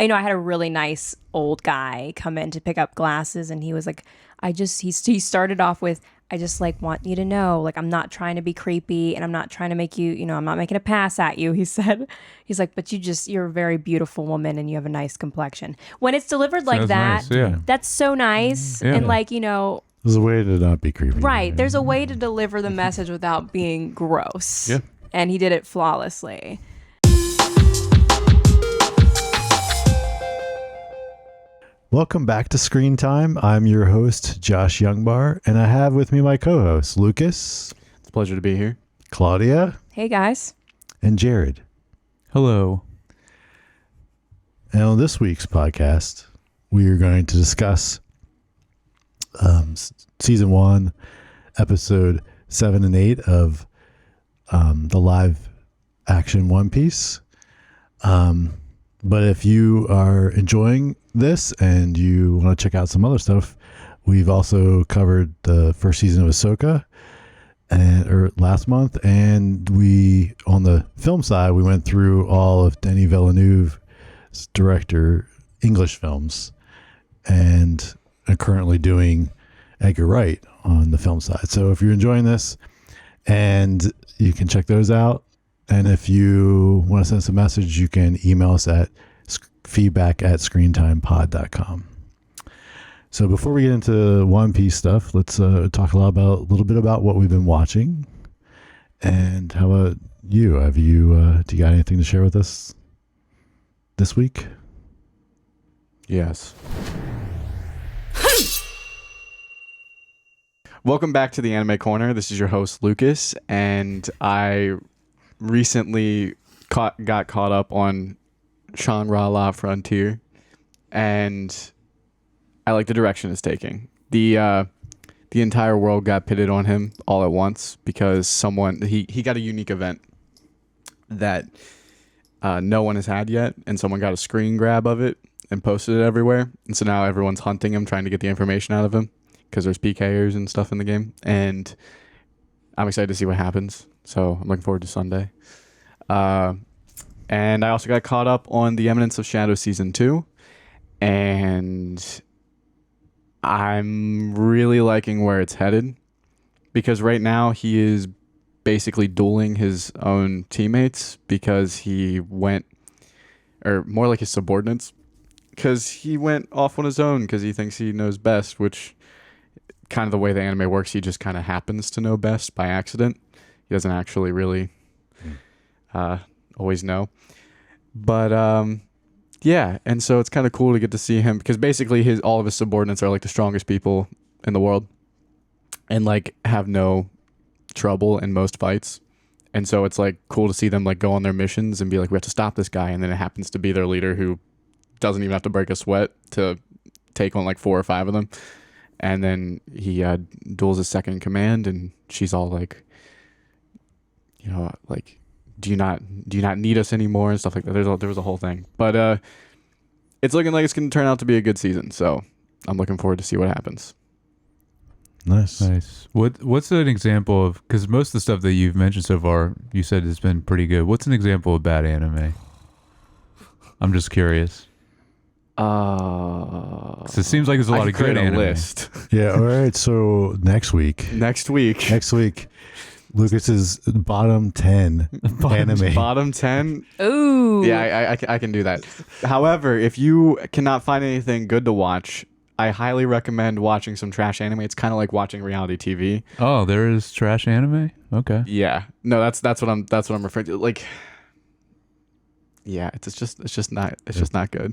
I know I had a really nice old guy come in to pick up glasses, and he was like, he started off with, I just like want you to know, like, I'm not trying to be creepy and I'm not trying to make you, I'm not making a pass at you. He said, he's like, but you're a very beautiful woman and you have a nice complexion. When it's delivered like Sounds that, nice, yeah. that's so nice. Yeah. And like, There's a way to not be creepy. right. There's a way to deliver the message without being gross. Yeah. And he did it flawlessly. Welcome back to Screen Time. I'm your host, Josh Youngbar, and I have with me my co-hosts, Lucas. It's a pleasure to be here. Claudia. Hey, guys. And Jered. Hello. And on this week's podcast, we are going to discuss Season 1, Episode 7 and 8 of the live action One Piece. But if you are enjoying this and you want to check out some other stuff, we've also covered the first season of Ahsoka last month, and we, on the film side, we went through all of Denis Villeneuve's director English films, and are currently doing Edgar Wright on the film side. So if you're enjoying this, and you can check those out. And if you want to send us a message, you can email us at feedback@screentimepod.com. So before we get into One Piece stuff, let's talk a little bit about what we've been watching. And how about you? Do you got anything to share with us this week? Yes. Welcome back to the Anime Corner. This is your host, Lucas, and I recently got caught up on Shangri-La Frontier, and I like the direction it's taking. The entire world got pitted on him all at once because he got a unique event that no one has had yet, and someone got a screen grab of it and posted it everywhere, and so now everyone's hunting him, trying to get the information out of him because there's PKers and stuff in the game, and I'm excited to see what happens. So I'm looking forward to Sunday. And I also got caught up on The Eminence of Shadow Season 2. And I'm really liking where it's headed. Because right now he is basically dueling his own teammates because he went, or more like his subordinates, because he went off on his own because he thinks he knows best, which kind of the way the anime works, he just kind of happens to know best by accident. He doesn't actually really always know. But yeah, and so it's kind of cool to get to see him because basically all of his subordinates are like the strongest people in the world and like have no trouble in most fights. And so it's like cool to see them like go on their missions and be like, we have to stop this guy, and then it happens to be their leader who doesn't even have to break a sweat to take on like 4 or 5 of them. And then he duels his second in command, and she's all like, like, do you not need us anymore and stuff like that. There was a whole thing, but it's looking like it's going to turn out to be a good season. So I'm looking forward to see what happens. Nice. What's an example of, because most of the stuff that you've mentioned so far, you said has been pretty good. What's an example of bad anime? I'm just curious. 'Cause it seems like there's a lot of good anime. List. Yeah. All right. So next week, Lucas's bottom 10 anime. Bottom 10. Ooh. Yeah, I can do that. However, if you cannot find anything good to watch, I highly recommend watching some trash anime. It's kind of like watching reality TV. Oh, there is trash anime? Okay. Yeah. No, that's what I'm referring to. Like, yeah, it's just not good.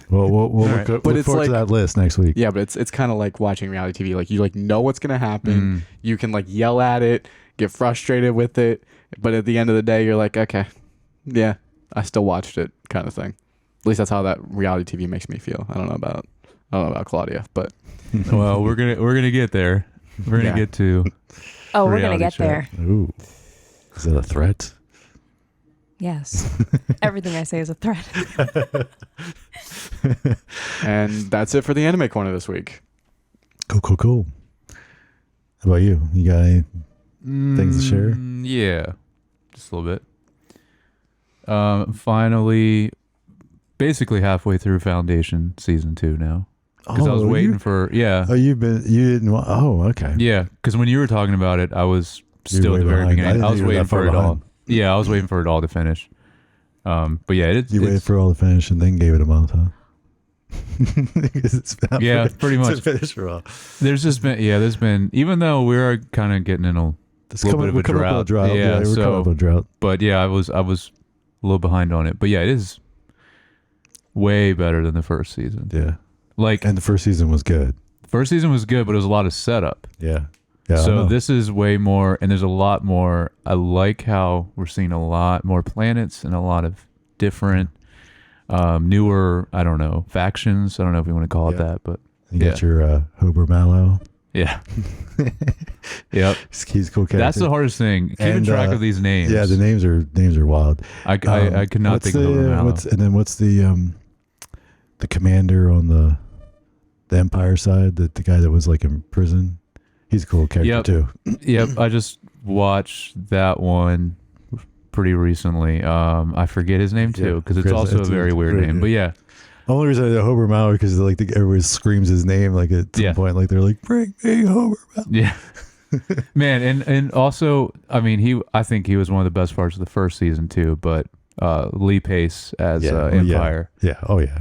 Well, we'll look forward to that list next week. Yeah, but it's kind of like watching reality TV. Like, you like know what's gonna happen. You can like yell at it, get frustrated with it, but at the end of the day, you're like, okay, yeah, I still watched it, kind of thing. At least that's how that reality TV makes me feel. I don't know about Claudia, but Well, we're gonna get there. We're gonna get to. Oh, we're gonna get there. Ooh, is that a threat? Yes. Everything I say is a threat. And that's it for the Anime Corner this week. Cool. How about you? You got any things to share? Yeah, just a little bit. Finally basically halfway through Foundation season 2 now. Because I was waiting for Oh, you didn't. Oh, okay. Yeah, because when you were talking about it, I was still at the very beginning. I was waiting for it all. Yeah, I was waiting for it all to finish. But yeah, you waited for it all to finish and then gave it a month, huh? Yeah, pretty much. Finish for a while. There's been, even though we are kind of getting in a little bit of a drought. Yeah, we're coming up with a drought. But yeah, I was a little behind on it. But yeah, it is way better than the first season. Yeah. Like, and the first season was good. First season was good, but it was a lot of setup. Yeah. Yeah. So this is way more, and there's a lot more. I like how we're seeing a lot more planets and a lot of different, newer, I don't know, factions. I don't know if we want to call it that, but you got your Hober Mallow. Yeah. Yep. He's a cool character. That's the hardest thing, keeping track of these names. Yeah, the names are wild. I could not think of Hober Mallow. And then what's the commander on the Empire side, the guy that was like in prison? He's a cool character too. Yep, I just watched that one pretty recently. I forget his name too, because it's also a very weird name. But yeah. The only reason I know Hober Mallow because like everybody screams his name like at some point, like they're like, "Bring me Hober Mallow." Yeah. Man, and also, I mean, I think he was one of the best parts of the first season too. But Lee Pace as Empire. Yeah. Oh yeah.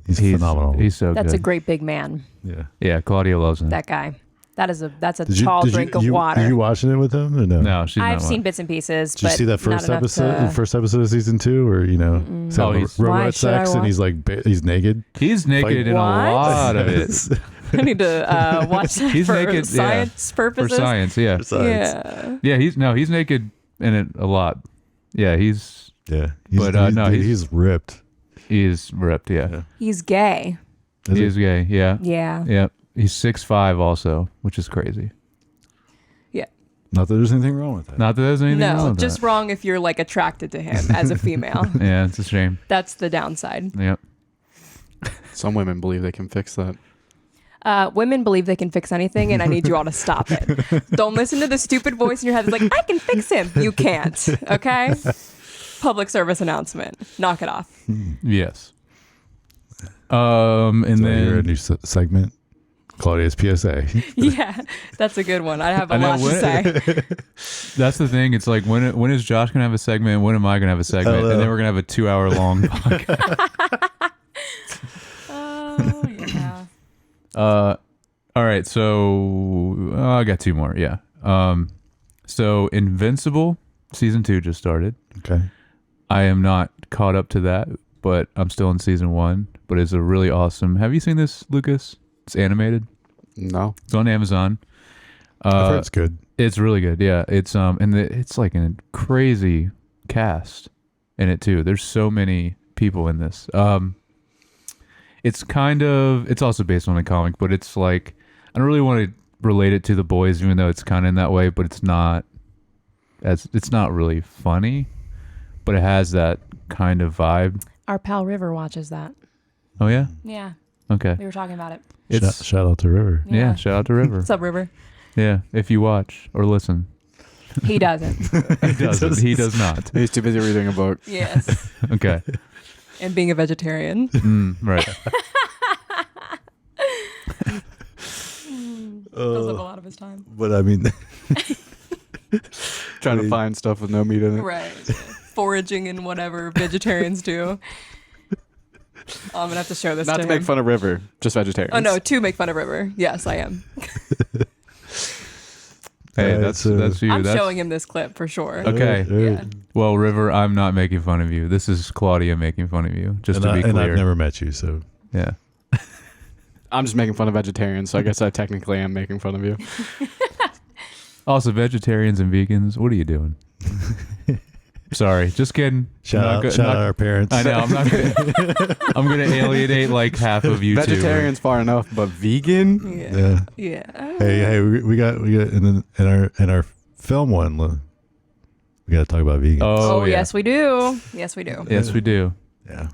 He's phenomenal. He's so good. That's a great big man. Yeah. Yeah, Claudia loves him. That guy. That's a tall drink of water. Are you watching it with him or no? No, she's not. I've seen bits and pieces. Did you see that first episode of season 2, or he's robot sex and he's like he's naked. He's naked in a lot of it. I need to watch that he's for naked, science purposes. For science, yeah. For science. Yeah, he's naked in it a lot. Yeah, he's ripped. He's ripped. Yeah. He's gay. He is gay. Yeah. Yeah. Yeah. He's 6'5" also, which is crazy. Yeah. Not that there's anything wrong with that. Not that there's anything wrong with just that. wrong if you're like attracted to him as a female. Yeah, it's a shame. That's the downside. Yep. Some women believe they can fix that. Women believe they can fix anything, and I need you all to stop it. Don't listen to the stupid voice in your head that's like, I can fix him. You can't. Okay? Public service announcement. Knock it off. Yes. And then you're a new segment. Claudia's PSA. Yeah, that's a good one. I have a lot to say. That's the thing. It's like, when is Josh going to have a segment and when am I going to have a segment? And then we're going to have a 2-hour long podcast. Oh, yeah. All right. So I got 2 more. Yeah. So Invincible season 2 just started. Okay. I am not caught up to that, but I'm still in season 1, but it's a really awesome. Have you seen this, Lucas? It's animated. No. It's on Amazon. I've heard it's good. It's really good. Yeah. It's it's like a crazy cast in it too. There's so many people in this. It's also based on a comic, but it's like, I don't really want to relate it to The Boys, even though it's kind of in that way, but it's not really funny, but it has that kind of vibe. Our pal River watches that. Oh yeah? Yeah. Okay. We were talking about it. Shout out to River. Yeah, shout out to River. What's up, River? Yeah, if you watch or listen. He doesn't. He doesn't. He does not. He's too busy reading a book. Yes. Okay. And being a vegetarian. Right. Fills up a lot of his time. But I mean, Trying to find stuff with no meat in it. Right. Foraging and whatever vegetarians do. I'm going to have to show this Not to him. make fun of River, just vegetarians. Oh, no, to make fun of River. Yes, I am. Hey, that's you. I'm That's showing him this clip for sure. okay. Yeah. Well, River, I'm not making fun of you. This is Claudia making fun of you. Just to be clear. And I've never met you, so Yeah. I'm just making fun of vegetarians, so I guess I technically am making fun of you. Also, vegetarians and vegans, what are you doing? Sorry, just kidding. Shout out our parents. I know. I'm not gonna. I'm gonna alienate like half of you. Vegetarians far enough, but vegan? Yeah. Hey, we got in our film one. We got to talk about vegans. Oh yeah. Yes, we do. Yes, we do. Yes, we do. Yeah.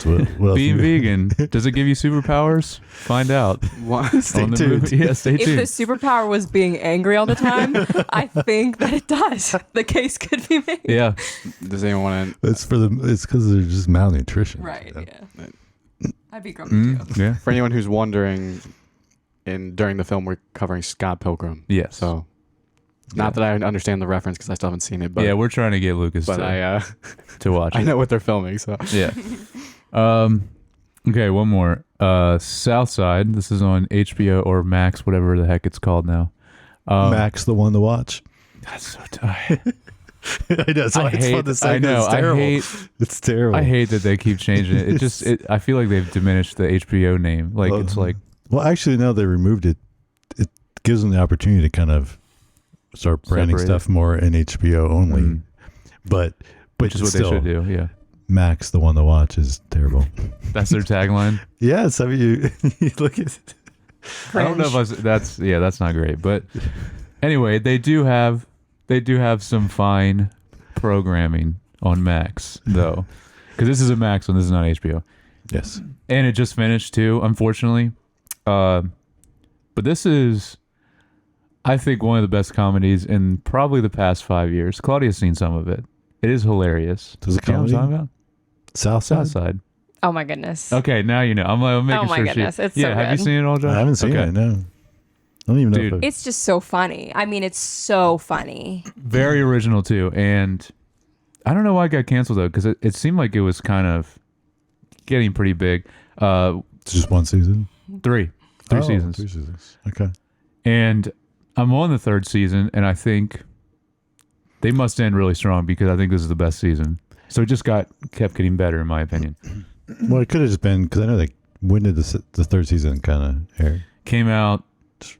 What else Being you- vegan, does it give you superpowers? Find out. Stay on the tuned. movie. Yeah, stay If the tuned. superpower was being angry all the time, I think that it does. The case could be made. Yeah. Does anyone want to? It's for the. It's because they're just malnutrition. Right. Yeah. Yeah. I'd be grumpy Mm, too. yeah. For anyone who's wondering, during the film we're covering Scott Pilgrim. Yes. So, not that I understand the reference because I still haven't seen it, but yeah, we're trying to get Lucas but to watch it. I know what they're filming. So Yeah. Okay, one more. Southside. This is on HBO or Max, whatever the heck it's called now. Max, the one to watch. That's so tight. I know. So it's fun to say. I know. It's terrible. It's terrible. I hate that they keep changing it. It just. I feel like they've diminished the HBO name. Like it's like. Well, actually, now they removed it. It gives them the opportunity to kind of start branding Separate it. stuff more in HBO only. Mm. But Which is what still, they should do. Yeah. Max, the one to watch, is terrible. That's their tagline. Yes, I mean you look at it. I don't know if that's not great, but anyway, they do have some fine programming on Max though, because this is a Max one. This is not HBO, Yes. and it just finished too, unfortunately. But this is, I think, one of the best comedies in probably the past 5 years. Claudia's seen some of it. It is hilarious. Does it You know what I'm comedy? talking about? Southside. Southside. Oh my goodness. Okay, now you know. I'm making Oh my sure. goodness, it's yeah, so have you good. seen it all, Josh? I haven't seen Okay. it. No. I don't even know. Dude. If It's just so funny. I mean, it's so funny. Very original too, and I don't know why it got canceled though, because it seemed like it was kind of getting pretty big. it's just one season. Three Oh, seasons, 3 seasons. Okay. and I'm on the third season, and I think they must end really strong because I think this is the best season. So it just kept getting better, in my opinion. Well, it could have just been because I know when did the third season kind of air? Came out,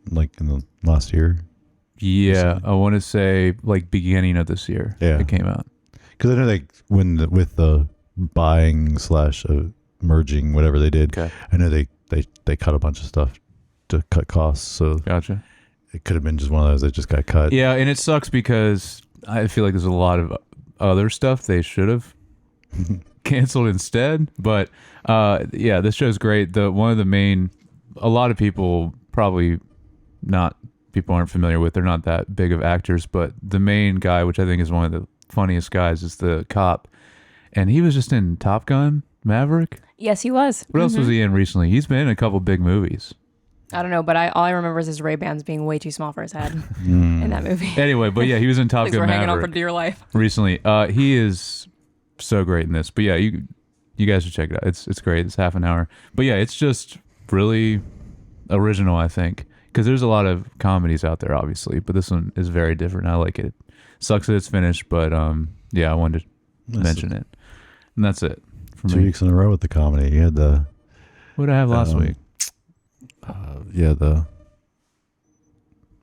Like in the last year. yeah, I want to say like beginning of this year. Yeah. It came out. Because I know with the buying / merging, whatever they did, Okay, I know they cut a bunch of stuff to cut costs. So gotcha. it could have been just one of those that just got cut. Yeah, and it sucks because I feel like there's a lot of other stuff they should have canceled instead. But yeah, this show's great. A lot of people probably people aren't familiar with. They're not that big of actors, but the main guy, which I think is one of the funniest guys, is the cop, and he was just in Top Gun Maverick. Yes, he was. What else was he in recently? He's been in a couple big movies. I don't know, but all I remember is his Ray-Bans being way too small for his head in that movie. Anyway, but yeah, he was in Top Things Gun were hanging on Maverick for dear life. recently. He is so great in this. But yeah, you guys should check it out. It's great. It's half an hour. But yeah, it's just really original, I think, because there's a lot of comedies out there, obviously, but this one is very different. I like it. Sucks that it's finished, but yeah, I wanted to mention it, and that's it for 2 me. weeks in a row with the comedy. You had the What did I have last week?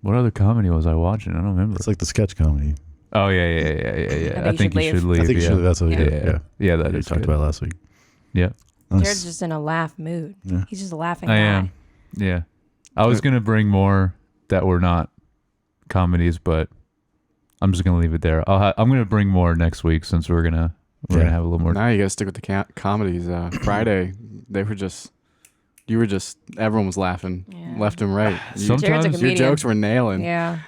What other comedy was I watching? I don't remember. it's like the sketch comedy. Oh yeah. I think you should leave. I think yeah. that's what we Yeah. did. Yeah, That we is talked good. about it last week. Yeah, Nice. Jared's just in a laugh mood. Yeah. He's just a laughing I guy. am. Yeah, I was gonna bring more that were not comedies, but I'm just gonna leave it there. I'm gonna bring more next week since we're gonna have a little more. now you got to stick with the comedies. Friday, everyone was laughing Yeah. left and right. Sometimes Jared's a Your comedian. jokes were nailing. Yeah.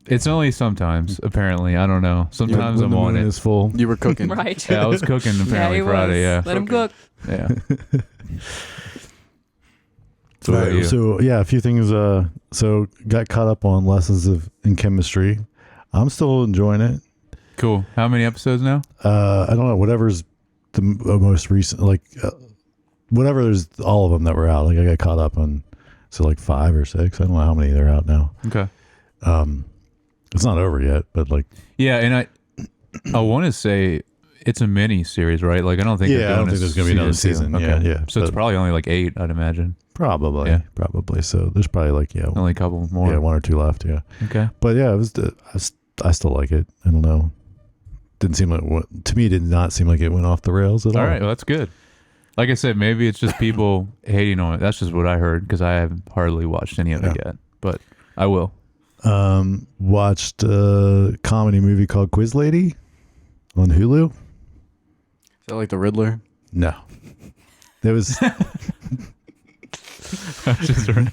It's only sometimes, apparently. I don't know. Sometimes When I'm the on moon it. is full. You were cooking. Right. Yeah, I was cooking apparently he Friday. was. Yeah, Let him cook. yeah. So, what about you? So yeah, a few things. So got caught up on lessons in chemistry. I'm still enjoying it. Cool. How many episodes now? I don't know. Whatever's the most recent, whatever. There's all of them that were out. Like I got caught up on, so like 5 or 6. I don't know how many they're out now. Okay. It's not over yet, but like Yeah, and I want to say it's a mini series, right? Like I don't think. Yeah, they're I doing don't a think there's gonna be another season two. season. Yeah. So it's but probably only like 8, I'd imagine. probably, Yeah. probably. So there's probably like Only a couple more. 1 or 2 left. Yeah, Okay. but yeah, it was. I still like it. I don't know. Didn't seem like to me. Did not seem like it went off the rails at all. All right. Well, that's good. Like I said, maybe it's just people hating on it. That's just what I heard because I have hardly watched any of it yet. But I will. Watched a comedy movie called Quiz Lady on Hulu. Is that like the Riddler? No, There was Just right.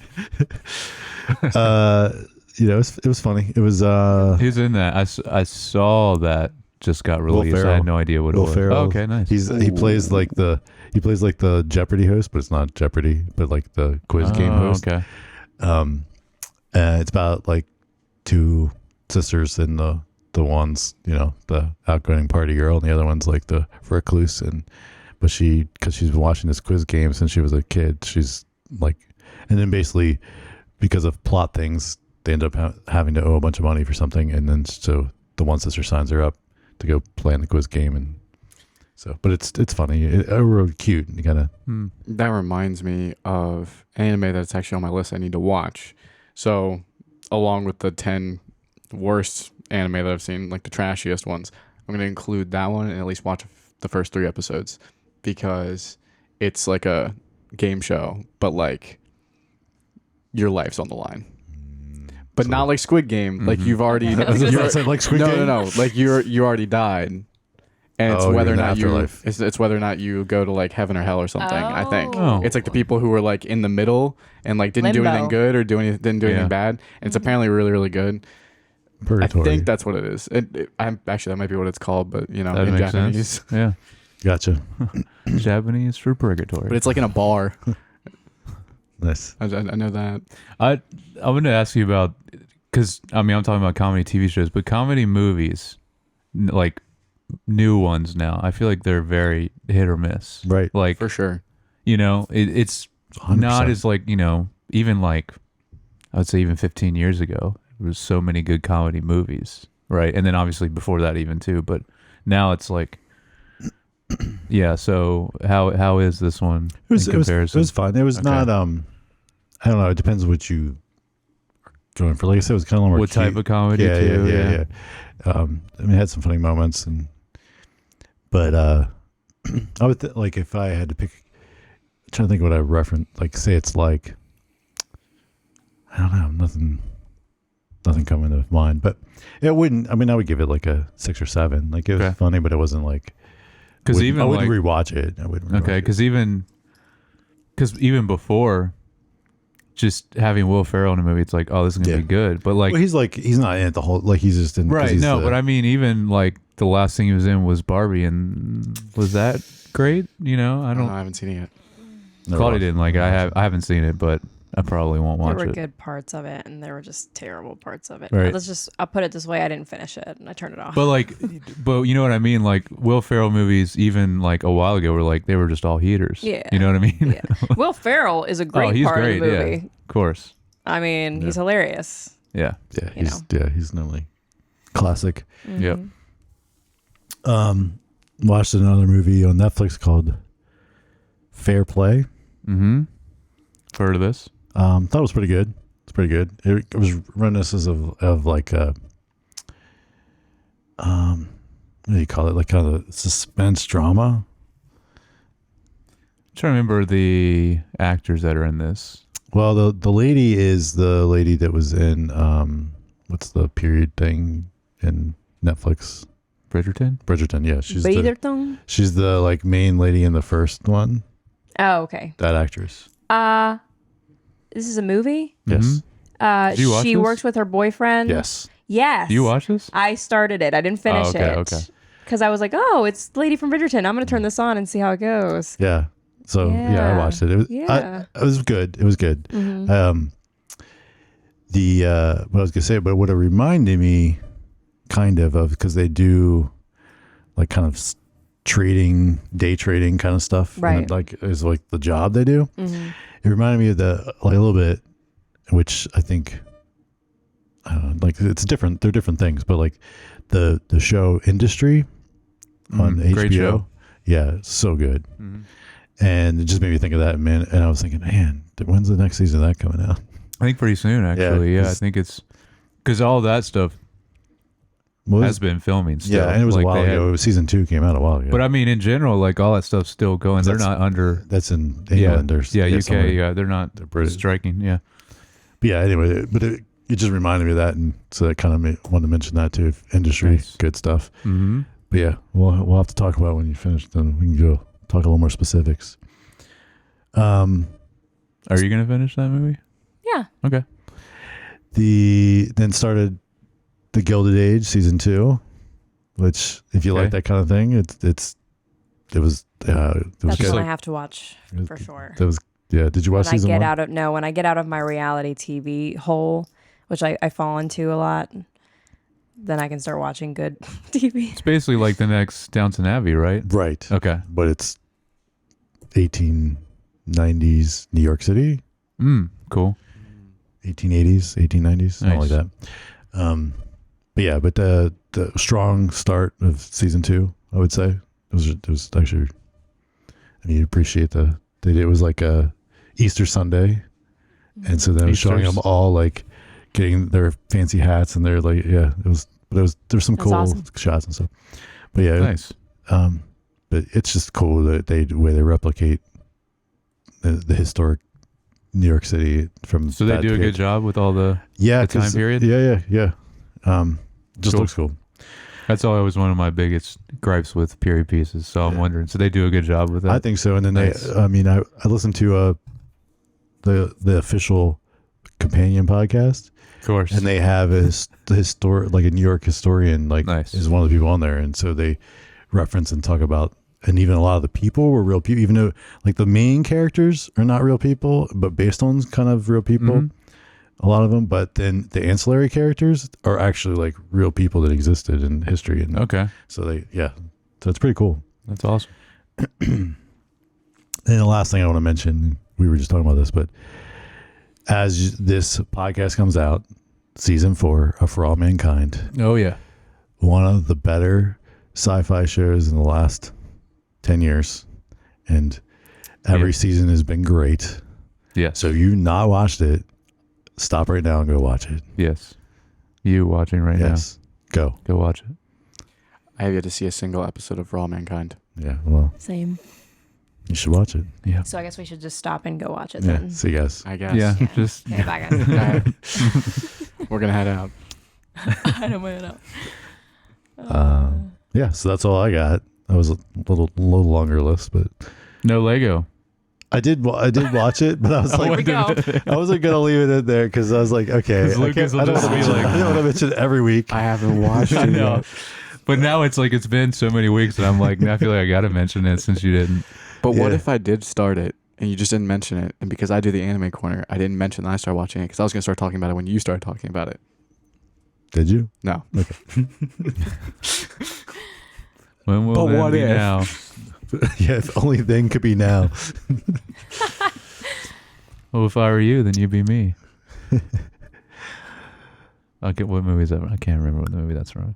it was funny. It was Who's in that? I saw that just got released. I Ferrell. had no idea what Will it was. Ferrell. Oh, okay, nice. he plays like the Jeopardy host, but it's not Jeopardy, but like the quiz game host. Okay. It's about like two sisters and the one's, the outgoing party girl, and the other one's like the recluse. But because she's been watching this quiz game since she was a kid, she's like, and then basically because of plot things, they end up having to owe a bunch of money for something, and then so the one sister signs her up to go play in the quiz game, and so. But it's funny, real cute. You gotta. That reminds me of an anime that's actually on my list I need to watch. So, along with the 10 worst anime that I've seen, like the trashiest ones, I'm going to include that one and at least watch the first 3 episodes, because it's like a game show, but like your life's on the line. But not like Squid Game. Like you've already like Squid Game? No. Like you already died. And it's Oh, whether or you're in not the you afterlife. it's whether or not you go to like heaven or hell or something, I think. Oh. It's like the people who were like in the middle and like didn't do Limbo. anything good or didn't do anything bad. And it's apparently really, really good. Purgatory. I think that's what it is. Actually, that might be what it's called, but That in makes Japanese. sense. Yeah. Gotcha. Japanese for purgatory. But it's like in a bar. Nice. I know that. I want to ask you about, because I'm talking about comedy TV shows, but comedy movies, like new ones now, I feel like they're very hit or miss. Right. Like, For sure. it's 100%. not as like, even like, I would say even 15 years ago, there was so many good comedy movies, right? And then obviously before that even too, but now it's like, yeah. So how is this one in comparison? It was fun. It was Okay. not. I don't know. It depends what you are going for. Like I said, it was kind of more. What cute. type of comedy Yeah, too? yeah. It had some funny moments, but I would like if I had to pick. I'm trying to think of what I reference. Like, say it's like, I don't know, nothing coming to mind. But it wouldn't. I would give it like a 6 or 7. Like it was Okay. funny, but it wasn't like. Because even I wouldn't like, rewatch it. I wouldn't. Rewatch okay, it. because even before, just having Will Ferrell in a movie, it's like, oh, this is gonna Yeah. be good. But like, Well, he's not in it the whole. Like he's just in. 'cause right? he's No, the- but I mean, even like the last thing he was in was Barbie, and was that great? I I don't. haven't seen it yet. Never Claudia watched didn't it. like it. I haven't seen it, but I probably won't There watch were it. good parts of it, and there were just terrible parts of it. Right. I'll put it this way: I didn't finish it, and I turned it off. But like, but you know what I mean? Like Will Ferrell movies, even like a while ago, were like they were just all heaters. Yeah. You know what I mean? Yeah. Will Ferrell is a great he's part great. of the movie. Yeah, of course. I mean, he's hilarious. Yeah. Yeah, you he's normally classic. Yep. Watched another movie on Netflix called Fair Play. Mm-hmm. Heard of this? Thought it was pretty good. It's pretty good. It was reminiscent of like what do you call it? Like kind of suspense drama. I'm trying to remember the actors that are in this. Well, the lady is the lady that was in what's the period thing in Netflix? Bridgerton? Bridgerton. Yeah, she's the like main lady in the first one. Oh, okay. That actress. This is a movie. Yes. Did you watch She this? works with her boyfriend. Yes. Yes. Do you watch this? I started it. I didn't finish okay, it. okay. Because I was like, oh, it's the lady from Bridgerton. I'm going to turn this on and see how it goes. Yeah. So yeah, I Yeah. watched it. It was Yeah. it was good. It was good. Mm-hmm. What I was gonna say, but what it reminded me kind of because they do like kind of day trading kind of stuff. And Right. it, like is like the job they do. Mm-hmm. It reminded me of like a little bit, which I think I don't know, like it's different. They're different things, but like the show Industry on HBO. Great show. Yeah, it's so good. Mhm. And it just made me think of that, man. And I was thinking, man, when's the next season of that coming out? I think pretty soon, actually. Yeah, I 'cause- think it's because all that stuff Well, has been filming still. yeah, and it was Like, a while they had- ago. It was season 2 came out a while ago. But I mean, in general, like all that stuff's still going. They're That's- not under. that's in England. Or Yeah, UK. somewhere. Yeah, they're not They're British. striking. Yeah. But yeah, anyway, but it just reminded me of that, and so I kind of wanted to mention that too. Industry, Nice. good stuff. Mm-hmm. But yeah, we'll have to talk about it when you finish. Then we can go talk a little more specifics. Are you gonna finish that movie? Yeah. Okay. Then started the Gilded Age season 2, which if you like Okay. that kind of thing, it was That's good. one I have to watch It was- for sure. That was Did you watch When I season get 1? out of when I get out of my reality TV hole, which I fall into a lot, then I can start watching good TV. It's basically like the next Downton Abbey, right? Right. Okay. But it's 1890s New York City, Cool. 1880s, 1890s, something like Nice. that. But the strong start of season 2, I would say. It was actually, I mean, you appreciate it was like a Easter Sunday. And so then it was showing Easter's. them all like getting their fancy hats and they're like, there's some That's cool awesome. shots and stuff. But yeah, Nice. but it's just cool that the way they replicate the historic New York City from. So they that do a period. good job with all the Yeah, the time 'cause- period? Yeah. Just Cool. looks cool. That's always one of my biggest gripes with period pieces. So I'm wondering. So they do a good job with that. I think so. And then Nice. I listened to the official companion podcast, Of course. and they have the historic, like a New York historian, like Nice. is one of the people on there, and so they reference and talk about, and even a lot of the people were real people, even though like the main characters are not real people, but based on kind of real people, Mhm. a lot of them. But then the ancillary characters are actually like real people that existed in history, and Okay. so so it's pretty cool. That's awesome. And the last thing I want to mention, we were just talking about this, but as this podcast comes out, season 4 of For All Mankind, Oh yeah. one of the better sci-fi shows in the last 10 years. And every Yeah. season has been great. Yes. So if you've not watched it, stop right now and go watch it. Yes. You watching right Yes. Go. now. Go watch it. I have yet to see a single episode of For All Mankind. Yeah. Well, Same. you should watch it. Yeah. So I guess we should just stop and go watch it Yeah. then. See you guys. I guess. Yeah. Just Okay, bye guys. All right. We're gonna head out. I don't know. Yeah. So that's all I got. That was a little longer list, but no Lego. I did watch it, but I was Here we like, go. I wasn't gonna leave it in there because I was like, okay, 'Cause Lucas will I don't just want be to mention, like- I don't want to mention it every week. I haven't watched I it know. yet. But now it's like it's been so many weeks that I'm like, I feel like I got to mention it since you didn't. But what Yeah. if I did start it and you just didn't mention it? And because I do the anime corner, I didn't mention that I started watching it because I was gonna start talking about it when you started talking about it. Did you? No. When will But that what be if? now? Yeah, if only then could be now. Well, if I were you, then you'd be me. I'll get what movie is that? I can't remember what movie that's from.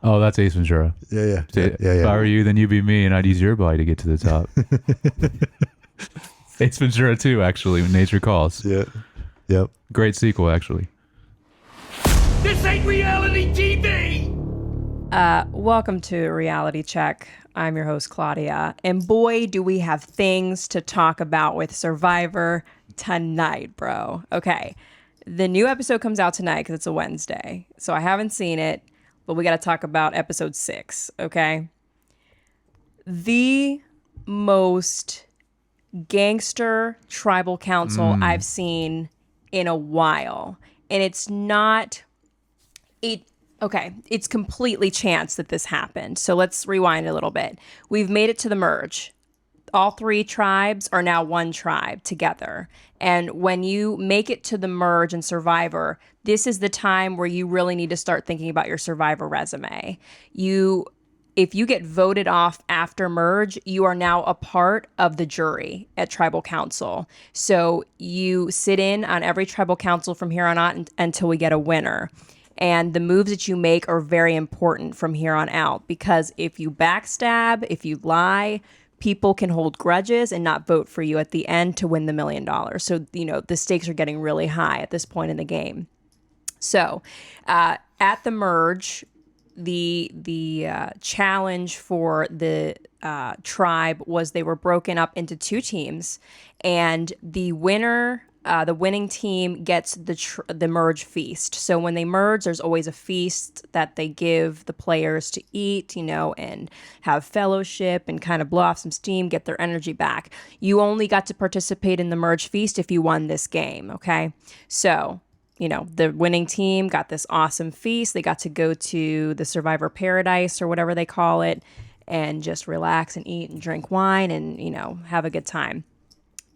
Oh, that's Ace Ventura. Yeah. If I were you, then you'd be me, and I'd use your body to get to the top. Ace Ventura 2, actually, when Nature Calls. Yeah. Yep. Great sequel, actually. This ain't reality TV! Welcome to Reality Check. I'm your host, Claudia. And boy, do we have things to talk about with Survivor tonight, bro. Okay. The new episode comes out tonight because it's a Wednesday. So I haven't seen it, but we got to talk about episode 6, okay? The most gangster tribal council I've seen in a while. And it's not... it's completely chance that this happened. So let's rewind a little bit. We've made it to the merge. All 3 tribes are now one tribe together. And when you make it to the merge and Survivor, this is the time where you really need to start thinking about your Survivor resume. If you get voted off after merge, you are now a part of the jury at tribal council. So you sit in on every tribal council from here on out until we get a winner. And the moves that you make are very important from here on out, because if you backstab, if you lie, people can hold grudges and not vote for you at the end to win the $1 million. So, the stakes are getting really high at this point in the game. So at the merge, the challenge for the tribe was they were broken up into 2 teams, and the winner the winning team gets the merge feast. So when they merge, there's always a feast that they give the players to eat, and have fellowship and kind of blow off some steam, get their energy back. You only got to participate in the merge feast if you won this game, okay? So, the winning team got this awesome feast. They got to go to the Survivor Paradise or whatever they call it and just relax and eat and drink wine and, have a good time.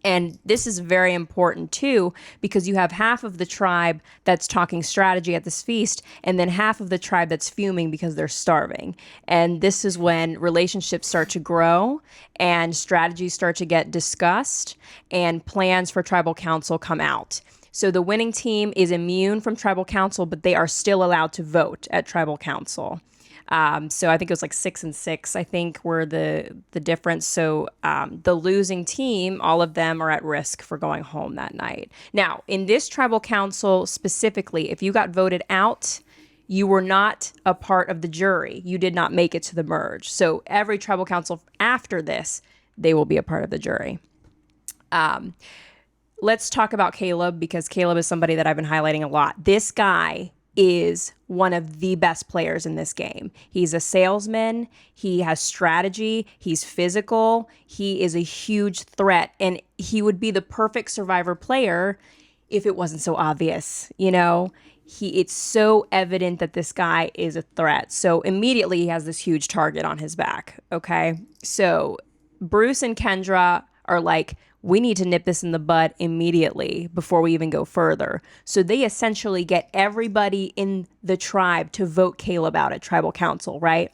And this is very important too, because you have half of the tribe that's talking strategy at this feast, and then half of the tribe that's fuming because they're starving. And this is when relationships start to grow and strategies start to get discussed and plans for tribal council come out. So the winning team is immune from tribal council, but they are still allowed to vote at tribal council. So I think it was like 6 and 6, I think, were the difference. So the losing team, all of them are at risk for going home that night. Now, in this tribal council specifically, if you got voted out, you were not a part of the jury. You did not make it to the merge. So every tribal council after this, they will be a part of the jury. Let's talk about Caleb, because Caleb is somebody that I've been highlighting a lot. This guy is one of the best players in this game. He's a salesman. He has strategy. He's physical. He is a huge threat. And he would be the perfect Survivor player if it wasn't so obvious. It's so evident that this guy is a threat. So immediately he has this huge target on his back. Okay. So Bruce and Kendra are like, we need to nip this in the bud immediately before we even go further. So they essentially get everybody in the tribe to vote Caleb out at tribal council, right?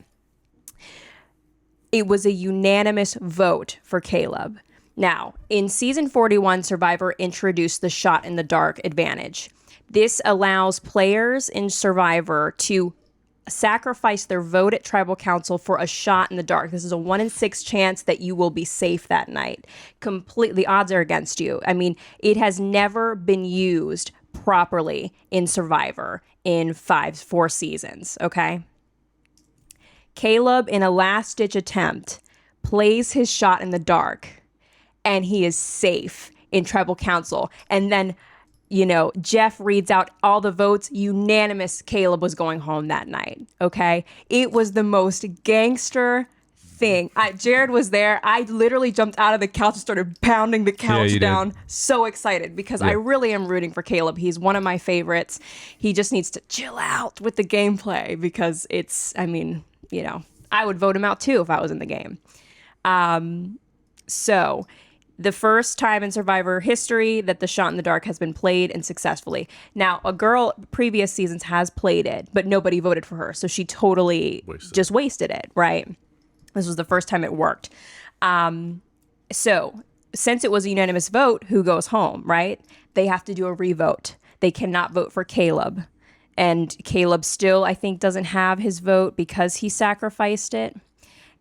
It was a unanimous vote for Caleb. Now, in season 41, Survivor introduced the shot in the dark advantage. This allows players in Survivor to sacrifice their vote at tribal council for a shot in the dark. This is a 1 in 6 chance that you will be safe that night. Completely, odds are against you. I mean, it has never been used properly in Survivor in 4 seasons, okay? Caleb, in a last-ditch attempt, plays his shot in the dark, and he is safe in tribal council. And then Jeff reads out all the votes. Unanimous, Caleb was going home that night. Okay. It was the most gangster thing. Jered was there. I literally jumped out of the couch and started pounding the couch down. So excited because I really am rooting for Caleb. He's one of my favorites. He just needs to chill out with the gameplay because I would vote him out too if I was in the game. So the first time in Survivor history that the shot in the dark has been played and successfully. Now, a girl previous seasons has played it, but nobody voted for her. So she totally just wasted it, right? This was the first time it worked. So since it was a unanimous vote, who goes home, right? They have to do a revote. They cannot vote for Caleb. And Caleb still, I think, doesn't have his vote because he sacrificed it.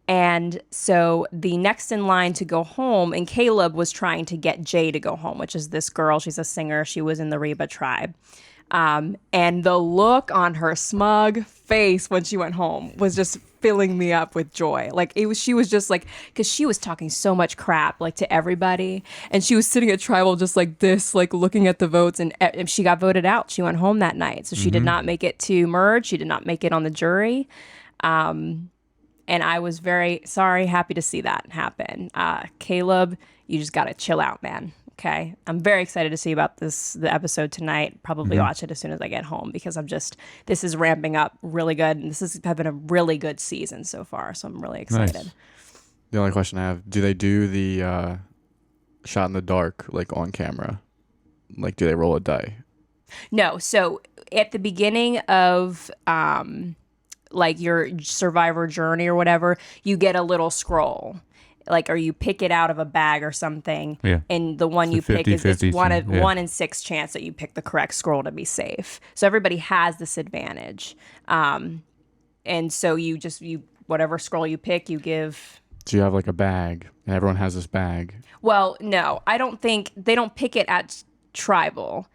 And so the next in line to go home, and Caleb was trying to get Jay to go home, which is this girl. She's a singer. She was in the Reba tribe. And the look on her smug face when she went home was just filling me up with joy. She was just like, because she was talking so much crap, to everybody. And she was sitting at tribal just like this, looking at the votes. And she got voted out. She went home that night. So she did not make it to merge. She did not make it on the jury. And I was very happy to see that happen. Caleb, you just got to chill out, man. Okay. I'm very excited to see about the episode tonight. Probably watch it as soon as I get home because this is ramping up really good. And this has been a really good season so far. So I'm really excited. Nice. The only question I have, do they do the shot in the dark, on camera? Do they roll a die? No. So at the beginning of your Survivor journey or whatever, you get a little scroll, or you pick it out of a bag or something. Yeah. And the one you pick is 1 in 6 chance that you pick the correct scroll to be safe. So everybody has this advantage. And so you whatever scroll you pick, you give. So you have a bag and everyone has this bag. Well, no, I don't think they don't pick it at tribal.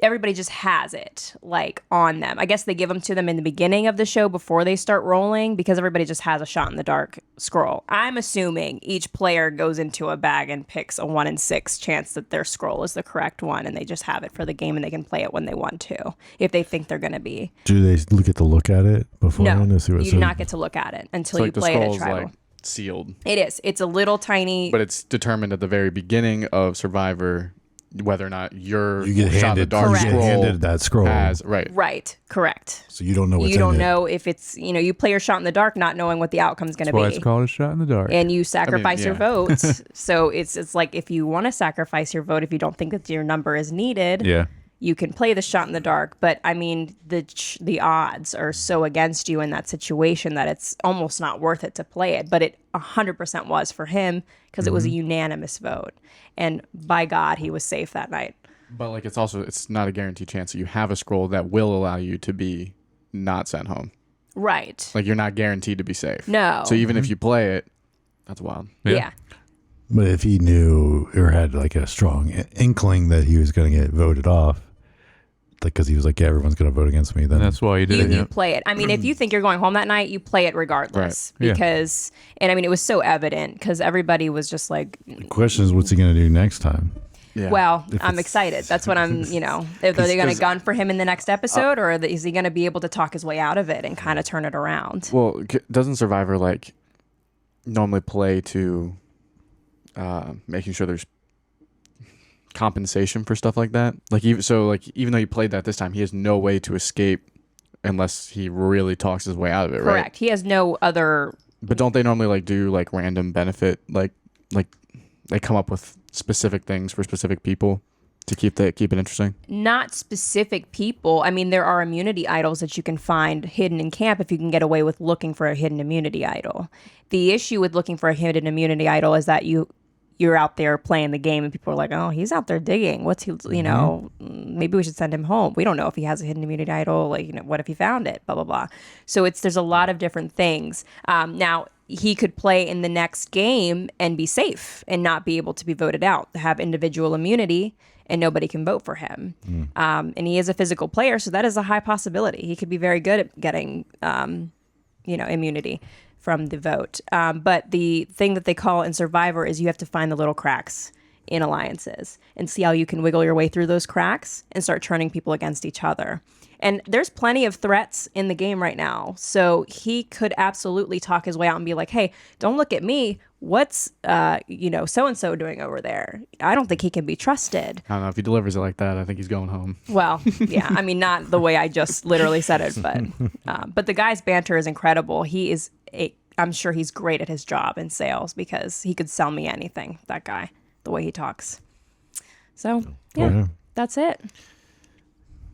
everybody just has it like on them. I guess they give them to them in the beginning of the show before they start rolling because everybody just has a shot in the dark scroll. I'm assuming each player goes into a bag and picks a 1 in 6 chance that their scroll is the correct one, and they just have it for the game and they can play it when they want to if they think they're going to be. Do they get to look at it beforehand? No, to see what you do not get to look at it until you play it at tribal. Like sealed. It is. It's a little tiny. But it's determined at the very beginning of Survivor whether or not you get shot in the handed, dark you get scroll handed that scroll. Right, correct. So you don't know what's you don't in it. know if it's, you play your shot in the dark not knowing what the outcome's going to That's why be. it's called a shot in the dark. And you sacrifice your yeah. vote. So it's like if you want to sacrifice your vote, if you don't think that your number is needed, Yeah. you can play the shot in the dark. But I mean, the odds are so against you in that situation that it's almost not worth it to play it. But it 100% was for him because it was a unanimous vote. And by God, he was safe that night. But like it's not a guaranteed chance that you have a scroll that will allow you to be not sent home. Right. Like you're not guaranteed to be safe. No. So even if you play it, that's wild. Yeah. But if he knew or had like a strong inkling that he was going to get voted off, like because he was like, yeah, everyone's going to vote against me, then And that's why he did it. You Yeah. play it. I mean, if you think you're going home that night, you play it regardless. Right. Yeah. Because, and I mean, it was so evident because everybody was just like, the question is, what's he going to do next time? Yeah. well, I'm excited. That's what I'm, are they going to gun for him in the next episode, or is he going to be able to talk his way out of it and kind of turn it around? Well, doesn't Survivor like normally play to making sure there's compensation for stuff like that? Like even though you played that this time, he has no way to escape unless he really talks his way out of it, right? Correct. He has no other. But don't they normally like do like random benefit like they come up with specific things for specific people to keep it interesting? Not specific people. I mean, there are immunity idols that you can find hidden in camp if you can get away with looking for a hidden immunity idol. The issue with looking for a hidden immunity idol is that you're out there playing the game and people are like, oh, he's out there digging. What's he, maybe we should send him home. We don't know if he has a hidden immunity idol. Like, what if he found it? Blah, blah, blah. So there's a lot of different things. Now, he could play in the next game and be safe and not be able to be voted out, have individual immunity, and nobody can vote for him. And he is a physical player, so that is a high possibility. He could be very good at getting, immunity from the vote. But the thing that they call in Survivor is you have to find the little cracks in alliances and see how you can wiggle your way through those cracks and start turning people against each other. And there's plenty of threats in the game right now. So he could absolutely talk his way out and be like, hey, don't look at me. What's, so-and-so doing over there? I don't think he can be trusted. I don't know. If he delivers it like that, I think he's going home. Well, yeah. I mean, not the way I just literally said it, but the guy's banter is incredible. I'm sure he's great at his job in sales because he could sell me anything, that guy, the way he talks. So, yeah. That's it.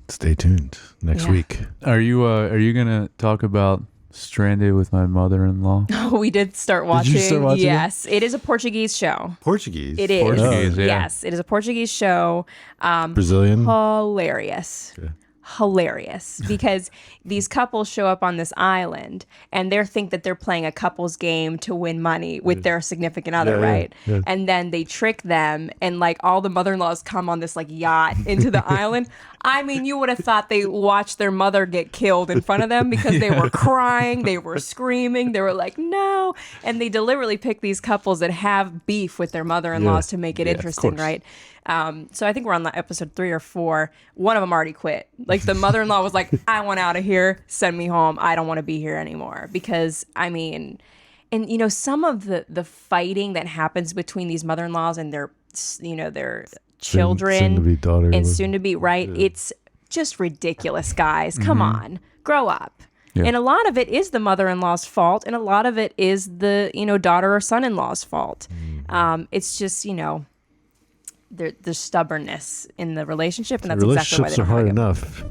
Stay tuned next week. Are you gonna talk about Stranded with my mother-in-law? Oh, we did start watching. Did you start watching yes, it is a Portuguese show. Portuguese. It is. Portuguese, yeah. Yes, it is a Portuguese show. Brazilian. Hilarious. Okay. Hilarious because these couples show up on this island and they think that they're playing a couples game to win money with their significant other, right? Yeah. And then they trick them and like all the mother-in-laws come on this like yacht into the island. I mean, you would have thought they watched their mother get killed in front of them because they were crying, they were screaming, they were like, no. And they deliberately pick these couples that have beef with their mother-in-laws to make it interesting, right? So I think we're on episode 3 or 4. One of them already quit. Like the mother-in-law was like, I want out of here. Send me home. I don't want to be here anymore. Because I mean, and some of the fighting that happens between these mother-in-laws and their children soon to be daughter and soon to be it's just ridiculous, guys. Come on, grow up. Yeah. And a lot of it is the mother-in-law's fault, and a lot of it is the daughter or son-in-law's fault. It's just there's stubbornness in the relationship, and that's exactly why they relationships are don't hard like it. enough.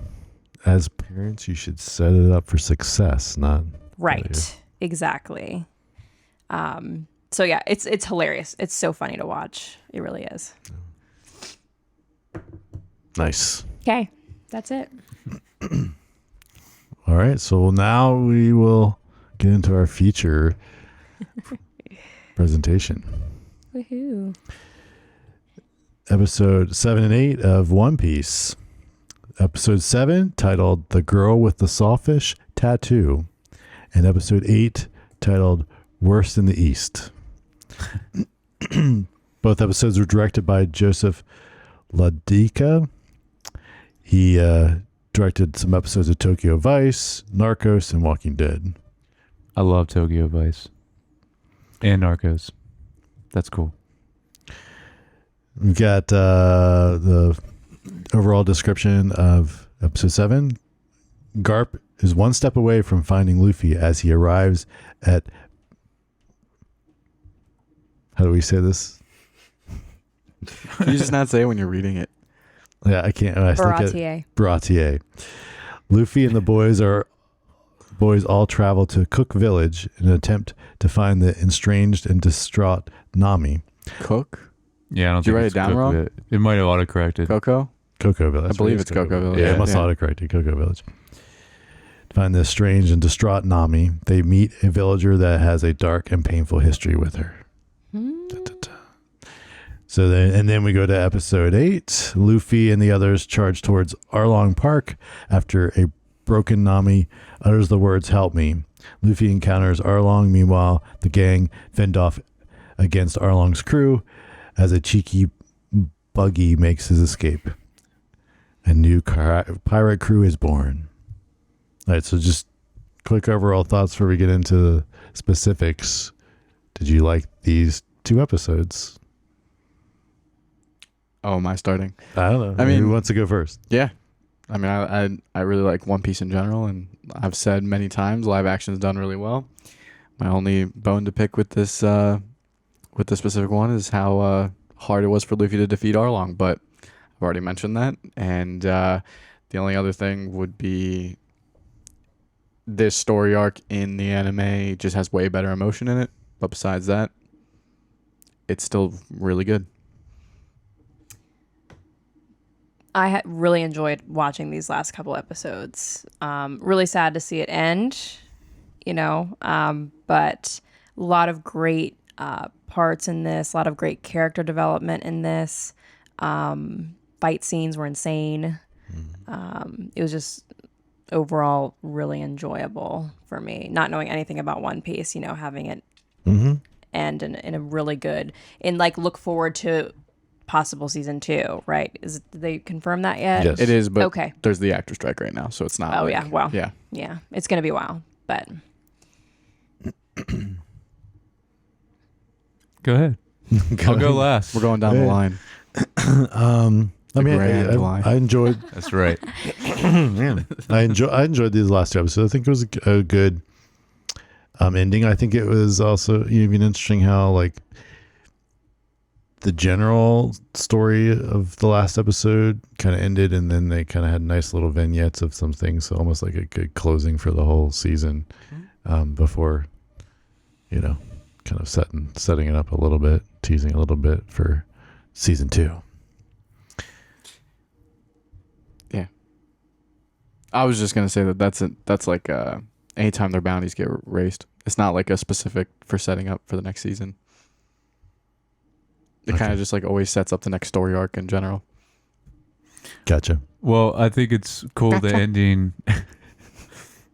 As parents, you should set it up for success, not Right. Exactly. So yeah, it's hilarious. It's so funny to watch. It really is. nice. Okay, that's it. All right, so now we will get into our feature presentation. Woohoo. Episode 7 and 8 of One Piece. Episode 7, titled The Girl with the Sawfish Tattoo. And episode 8, titled Worst in the East. Both episodes were directed by Joseph Ladika. He directed some episodes of Tokyo Vice, Narcos, and Walking Dead. I love Tokyo Vice and Narcos. That's cool. We've got the overall description of episode 7. Garp is one step away from finding Luffy as he arrives at... How do we say this? Can you just not say it when you're reading it? Yeah, I can't. I think Baratier. Baratier. Luffy and the boys all travel to Cook Village in an attempt to find the estranged and distraught Nami. Cook? Yeah, I don't Did you think write it's it down Cook wrong? Bit. It might have autocorrected. Coco? Cocoa Village. I believe it's Cocoa Village. Yeah, it must Yeah. autocorrect it. Cocoa Village. To find the estranged and distraught Nami, they meet a villager that has a dark and painful history with her. So then we go to episode 8. Luffy and the others charge towards Arlong Park after a broken Nami utters the words, "Help me." Luffy encounters Arlong. Meanwhile, the gang fend off against Arlong's crew as a cheeky buggy makes his escape. A new pirate crew is born. All right, so just quick overall thoughts before we get into the specifics. Did you like these 2 episodes? Oh, am I starting? I don't know. I mean- who wants to go first? Yeah. I mean, I really like One Piece in general, and I've said many times live action's done really well. My only bone to pick with this specific one is how hard it was for Luffy to defeat Arlong, but I've already mentioned that. And the only other thing would be this story arc in the anime just has way better emotion in it. But besides that, it's still really good. I really enjoyed watching these last couple episodes. Really sad to see it end, but a lot of great parts in this, a lot of great character development in this. Fight scenes were insane. It was just overall really enjoyable for me, not knowing anything about One Piece, having it end in a really good, and look forward to possible season 2, right? Did they confirm that yet? Yes. It is, but Okay. there's the actor strike right now, so it's not. Oh, yeah. Wow. Yeah. Yeah, it's gonna be a while, but Go ahead. I'll go last. We're going down the line. I mean, grand line. I enjoyed. That's right. Man, I enjoyed these last 2 episodes. I think it was a good ending. I think it was also even interesting how the general story of the last episode kind of ended, and then they kind of had nice little vignettes of some things, so almost like a good closing for the whole season before, kind of setting it up a little bit, teasing a little bit for season 2. Yeah. I was just gonna say that's like anytime their bounties get raised, it's not like a specific for setting up for the next season. It kind of just always sets up the next story arc in general. Gotcha. Well, I think it's cool the ending.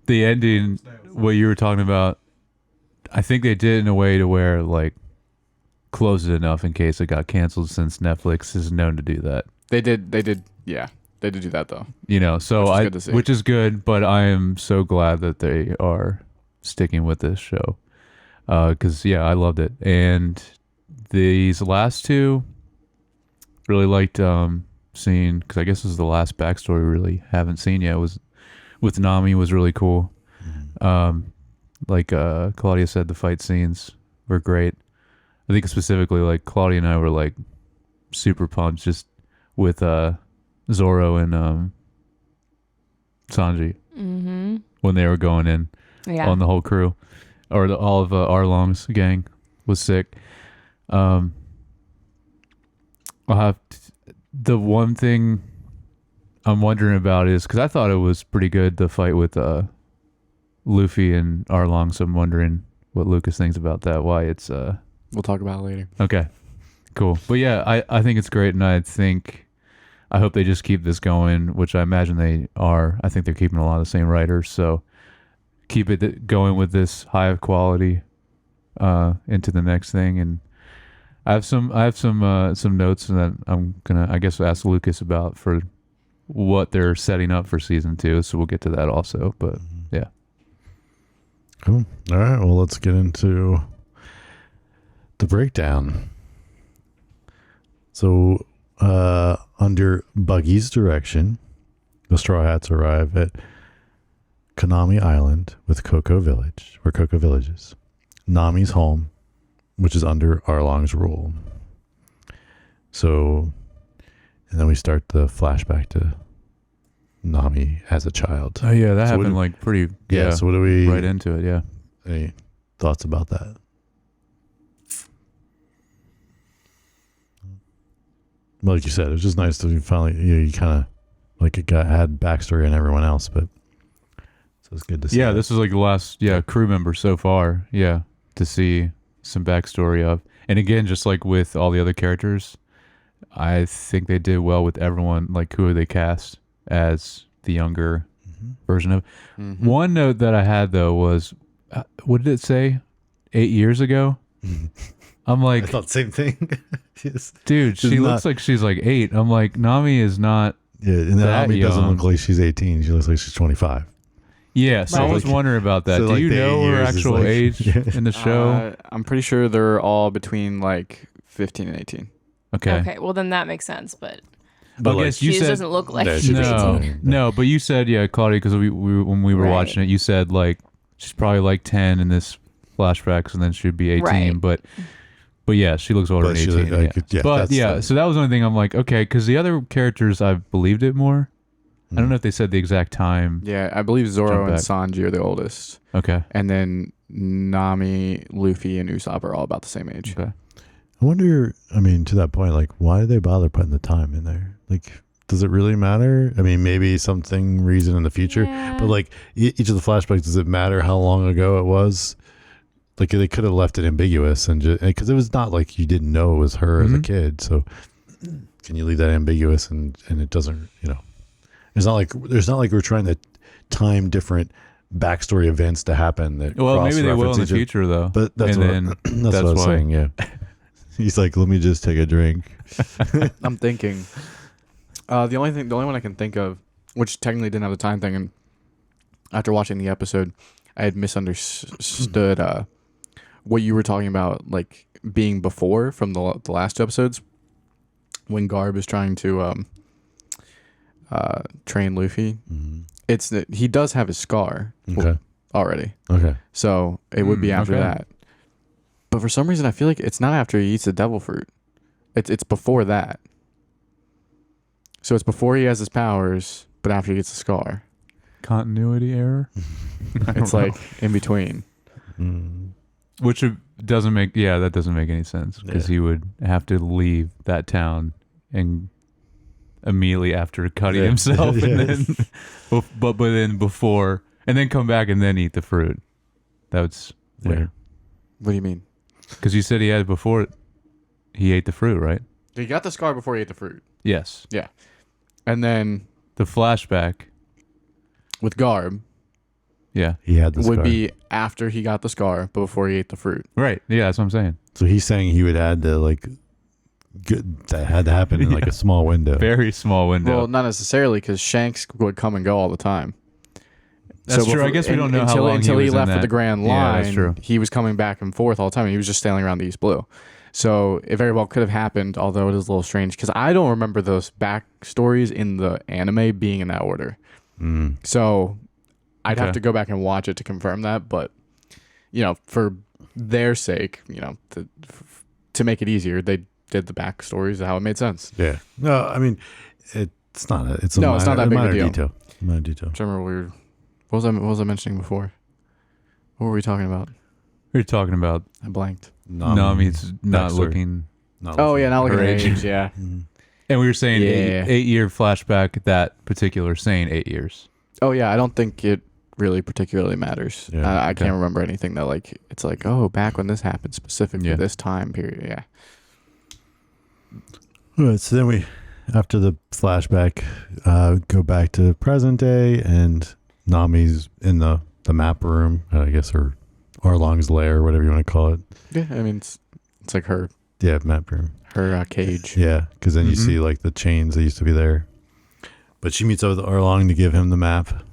The ending, what you were talking about, I think they did it in a way to where close it enough in case it got canceled, since Netflix is known to do that. They did, yeah. They did do that though. So Which is good to see. which is good, but I am so glad that they are sticking with this show. Because I loved it, and these last 2 really liked seeing, because I guess this is the last backstory we really haven't seen yet. Was with Nami was really cool. Claudia said, the fight scenes were great. I think specifically Claudia and I were super pumped just with Zoro and Sanji when they were going in on the whole crew, or all of Arlong's gang was sick. I'll have the one thing I'm wondering about is, because I thought it was pretty good, the fight with Luffy and Arlong, so I'm wondering what Lucas thinks about that, why it's We'll talk about it later. okay, cool. But yeah, I think it's great, and I I hope they just keep this going, which I imagine they are. I think they're keeping a lot of the same writers, so keep it going with this high of quality into the next thing. And I have some notes that I'm gonna, I guess, ask Lucas about for what they're setting up for season 2. So we'll get to that also. But yeah, Cool. All right. Well, let's get into the breakdown. So, under Buggy's direction, the Straw Hats arrive at Konami Island with Coco Village, where Coco Village is. Nami's home, which is under Arlong's rule. So, and then we start the flashback to Nami as a child. oh yeah, that So what happened do- like pretty So what do we right into it. Yeah, any thoughts about that? Like you said, it was just nice to finally you kind of like it had backstory on everyone else, but so it's good to see. yeah. that. This is like the last crew member so far. Yeah, to see some backstory of, and again, just like with all the other characters, I think they did well with everyone. Like who they cast as the younger version of. One note that I had though was, what did it say? 8 years ago. I'm like, I thought the same thing. Yes. dude, She's she not- looks like she's like 8. I'm like, Nami is not. Yeah, and then That Nami doesn't young. look like she's 18. She looks like she's 25. Yeah, so I Right. was wondering about that. So, Do like, you the 8 know her years is actual like- age Yeah. in the show? I'm pretty sure they're all between like 15 and 18. Okay. Okay, well then that makes sense, but But I like, guess she you just said doesn't look like No, she's she no, doesn't. 18. no, but you said Claudia, because we when we were Right. watching it, you said like she's probably like 10 in this flashbacks, and then she'd be 18. Right. But yeah, she looks older But than she 18. look like- yeah. yeah, But that's yeah, the- so that was the only thing I'm like, okay, because the other characters I believed it more. I don't know if they said the exact time. Yeah, I believe Zoro Jump and back. Sanji are the oldest, Okay. and then Nami, Luffy, and Usopp are all about the same age. Okay. I wonder, I mean, to that point, like, why did they bother putting the time in there? Like, does it really matter? I mean, maybe something reason in the future, Yeah. but like each of the flashbacks, does it matter how long ago it was? Like, they could have left it ambiguous and just, because it was not like you didn't know it was her as a Mhm. kid. So, can you leave that ambiguous and it doesn't, it's not like we're trying to time different backstory events to happen that Well, maybe they will cross-reference in the each other. future though. But that's and what, then that's what I was why. saying. Yeah. He's like, let me just take a drink. I'm thinking. The only one I can think of, which technically didn't have the time thing, and after watching the episode, I had misunderstood what you were talking about, like being before from the last 2 episodes, when Garb is trying to train Luffy. Mhm. It's that he does have his scar Okay. already, Okay. so it would be after okay. that. But for some reason, I feel like it's not after he eats the devil fruit. It's before that. So it's before he has his powers, but after he gets the scar. Continuity error. I don't It's know. like in between. Mm. Which doesn't make that doesn't make any sense because Yeah. he would have to leave that town and immediately after cutting Yeah. himself and Yeah. then but then before and then come back and then eat the fruit. That's Yeah. weird What do you mean? because you said he had it before he ate the fruit, right? He got the scar before he ate the fruit. Yes. And then The flashback, with Garb yeah, He had the would scar. be after he got the scar, but before he ate the fruit. right. Yeah, that's what I'm saying. So he's saying he would add the like that had to happen in like Yeah. a small window. Very small window. Well, not necessarily, because Shanks would come and go all the time. That's true. I guess we don't know how long until he he was in left for that. the Grand Yeah, Line. that's true. He was coming back and forth all the time. He was just sailing around the East Blue. So it very well could have happened, although it is a little strange because I don't remember those backstories in the anime being in that order. Mm. So I'd have Okay. to go back and watch it to confirm that. But for their sake, to make it easier, they did the backstories of how it made sense. Yeah. No, I mean, it's not. It's a No, minor, it's not that big of a minor deal. detail. Minor detail. I'm trying to remember what was I mentioning before? What were we talking about? We're talking about I blanked. Nami's not backstory. looking. Not Oh looking- yeah, now look at Her age. age. Yeah. Mhm. And we were saying Yeah. 8-year flashback, that particular saying 8 years. Oh yeah, I don't think it really particularly matters. Yeah, I okay. can't remember anything that like it's like, oh, back when this happened specifically Yeah. this time period. Yeah. All right, so then we after the flashback, go back to present day, and Nami's in the map room. I guess her Arlong's lair, whatever you want to call it. Yeah, I mean it's like her Yeah, map room. cage. Yeah, because then you Mhm. see like the chains that used to be there. But she meets up with Arlong to give him the map.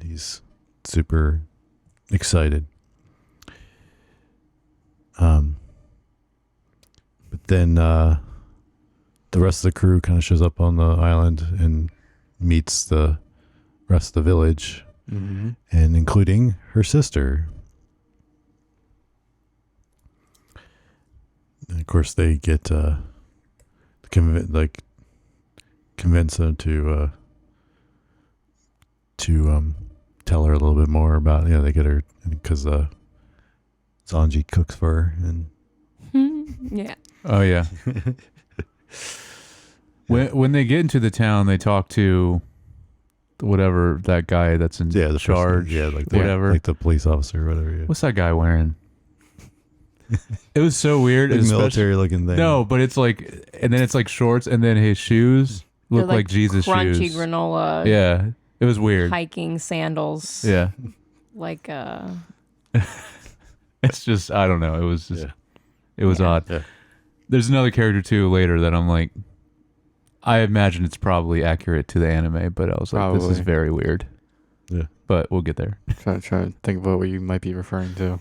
He's super excited. But then the rest of the crew kind of shows up on the island and meets the rest of the village, Mm-hmm. and including her sister. And of course, they get convince her to tell her a little bit more about, they get her because Zanji cooks for her, and Yeah. Oh yeah. When they get into the town, they talk to whatever that guy that's in the charge. person, like whatever. like the police officer or whatever. Yeah. What's that guy wearing? It was so weird. Like especially- military looking thing. No, but it's like, and then it's like shorts, and then his shoes They're look like Jesus crunchy shoes. granola. Yeah, it was weird. Hiking sandals. Yeah, Like it's just, I don't know. It was just, Yeah. it was Yeah. odd. Yeah. There's another character too later that I'm like, I imagine it's probably accurate to the anime, but I was like, this is Probably. very weird. Yeah. But we'll get there. Trying to think of what you might be referring to.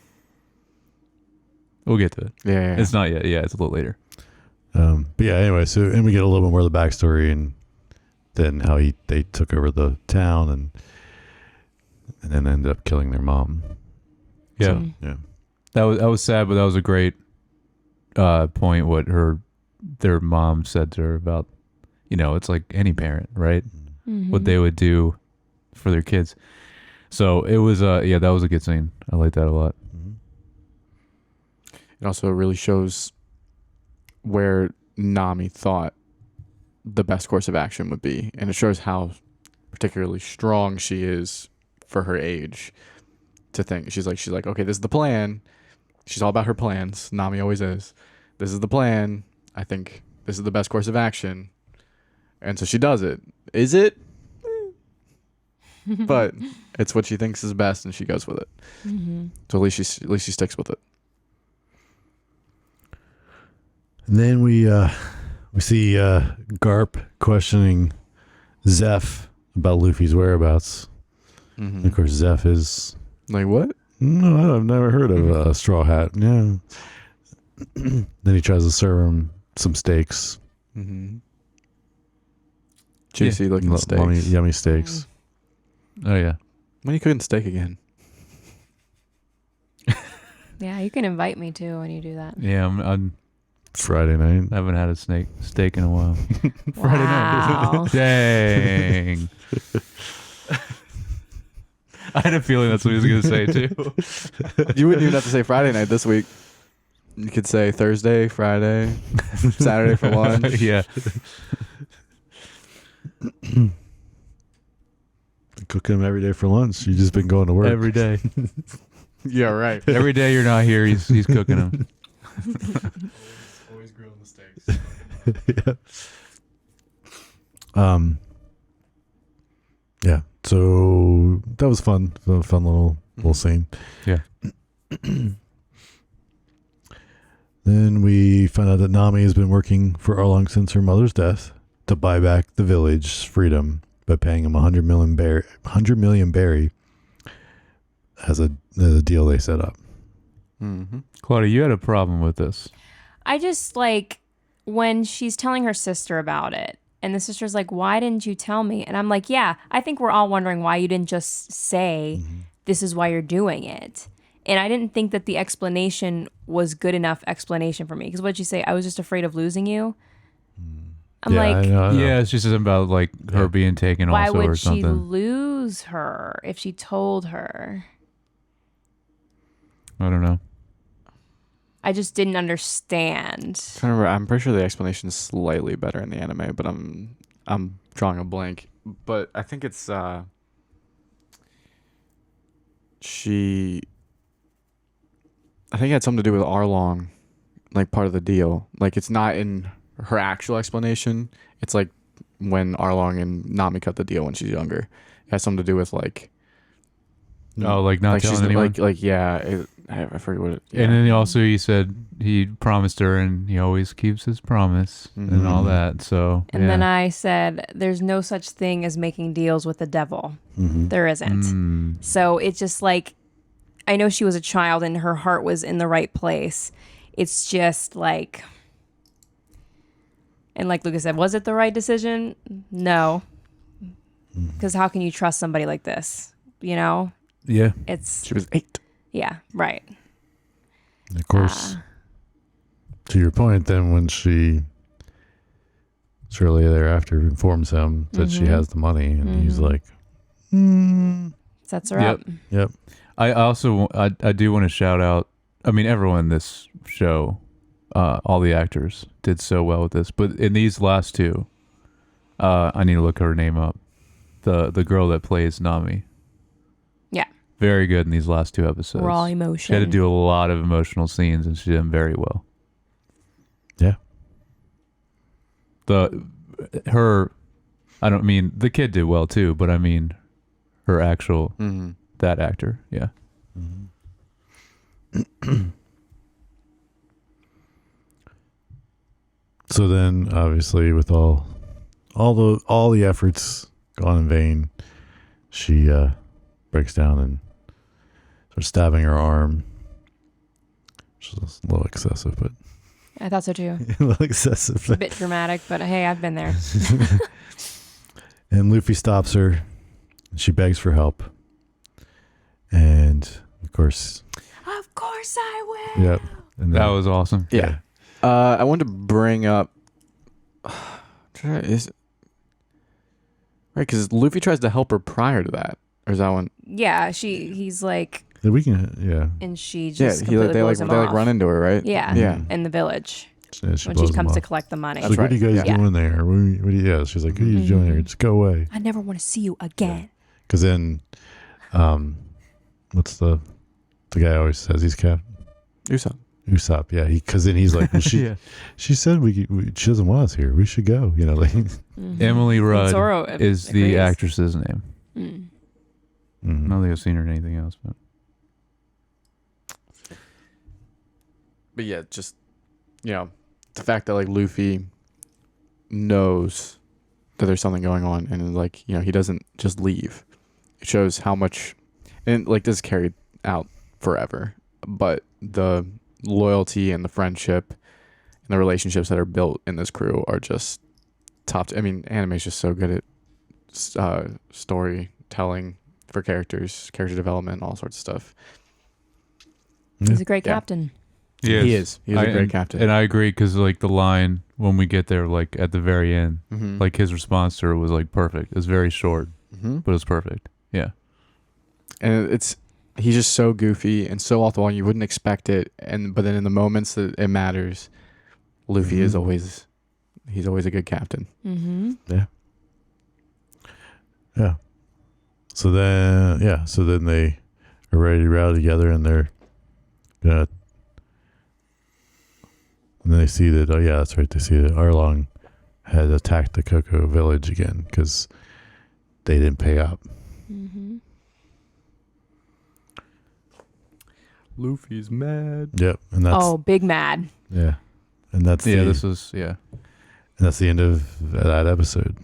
We'll get to it. Yeah. It's not yet. Yeah, it's a little later. But yeah, anyway, and we get a little bit more of the backstory, and then how they took over the town, and then ended up killing their mom. Yeah, Mm. Yeah. that was sad, but that was a great point. What their mom said to her about, it's like any parent, right? Mhm. What they would do for their kids. So it was, that was a good scene. I like that a lot. Mhm. It also really shows where Nami thought the best course of action would be, and it shows how particularly strong she is for her age to think. She's like, okay, this is the plan. She's all about her plans. Nami always is. This is the plan. I think this is the best course of action. And so she does it. Is it? But it's what she thinks is best, and she goes with it. Mhm. So at least she sticks with it. And then we see Garp questioning Zeph about Luffy's whereabouts. Mm-hmm. And of course, Zeph is, Like what? no, I've never heard of Straw Hat. Yeah. Then he tries to serve him some steaks. Mm-hmm. Juicy looking Yummy, steaks. yummy steaks. Oh yeah. When are you cooking steak again? Yeah, you can invite me too when you do that. Yeah, I'm Friday night. I haven't had a steak in a while. Wow. Dang. I had a feeling that's what he was going to say too. You wouldn't even have to say Friday night this week. You could say Thursday, Friday, Saturday for lunch. Yeah. Cooking him every day for lunch. You've just been going to work. Every day. Yeah, right. Every day you're not here, he's cooking them. Always grilling the steaks. Yeah. Yeah. So that was fun. A fun little scene. Yeah. Then we find out that Nami has been working for Arlong since her mother's death to buy back the village's freedom by paying him 100 million berry as a deal they set up. Mm-hmm. Claudia, you had a problem with this. I just like when she's telling her sister about it, and the sister's like, "Why didn't you tell me?" And I'm like, "Yeah, I think we're all wondering why you didn't just say this is why you're doing it." And I didn't think that the explanation was good enough explanation for me. Because what'd you say? I was just afraid of losing you. I'm Yeah, like, I know. Yeah, it's just something about like her being taken why also or would she something. lose her if she told her? I don't know. I just didn't understand. I'm pretty sure the explanation is slightly better in the anime, but I'm drawing a blank. But I think it's I think it had something to do with Arlong, like part of the deal. Like it's not in her actual explanation. It's like when Arlong and Nami cut the deal when she's younger. It has something to do with like Oh, like not like telling she's anyone. like yeah. I forget what it. Yeah. And then also he said he promised her, and he always keeps his promise and all that. So And then I said, there's no such thing as making deals with the devil. There isn't. So it's just like, I know she was a child and her heart was in the right place. It's just like, and like Lucas said, was it the right decision? No. Because how can you trust somebody like this? You know? yeah, It's, She was 8. yeah, right. And of course, to your point, then when she shortly thereafter informs him that she has the money, and he's like, Sets her Yep. up. "Yep, I also I do want to shout out. I mean, everyone in this show, all the actors did so well with this. But in these last two, I need to look her name up. The girl that plays Nami, Yeah. very good in these last 2 episodes. Raw She had to emotion. do a lot of emotional scenes, and she did them very well. yeah, Her, I don't mean the kid did well too, but I mean her actual that actor. Yeah. So then, obviously, with all the efforts gone in vain, she breaks down and starts stabbing her arm. Which is a little excessive, but I thought so too. a little excessive. A bit dramatic, but hey, I've been there. And Luffy stops her. And she begs for help. And of course, Of course I will. yep. And That was awesome. Yeah. I wanted to bring up. Is right because Luffy tries to help her prior to that, or is that one? Yeah, he's like, yeah, we can. Yeah, and she Yeah, just completely blows him they off. run into her, right? Yeah. Yeah. In the village she when blows she him comes to off. collect the money. She's like, what are you guys Yeah. doing there? What are you, yeah, she's like, what are you doing here? Just go away. I never want to see you again. Because then, what's the guy always says he's Cap? Usopp, yeah. Because then he's like, well, she said she doesn't want us here. We should go. You know, like. Emily Rudd Zoro is the agrees. actress's name. I don't think I've seen her in anything else, But yeah, just the fact that like Luffy knows that there's something going on, and like he doesn't just leave. It shows how much, and like this is carried out forever. But the loyalty and the friendship and the relationships that are built in this crew are just top. I mean, anime is just so good at storytelling for characters, character development, all sorts of stuff. He's a great Yeah. captain. Yes. He is. He's a great captain. And I agree because like the line when we get there, like at the very end, like his response to her was like perfect. It was very short, but it was perfect. Yeah. And he's just so goofy and so off the wall. You wouldn't expect it, but then in the moments that it matters, Luffy is always a good captain. Yeah. So then they are ready to rally together, and they're gonna. And then they see that. Oh yeah, that's right. They see that Arlong had attacked the Cocoa Village again because they didn't pay up. Luffy's mad. Yep, and that's Big mad. yeah, and that's And that's the end of that episode.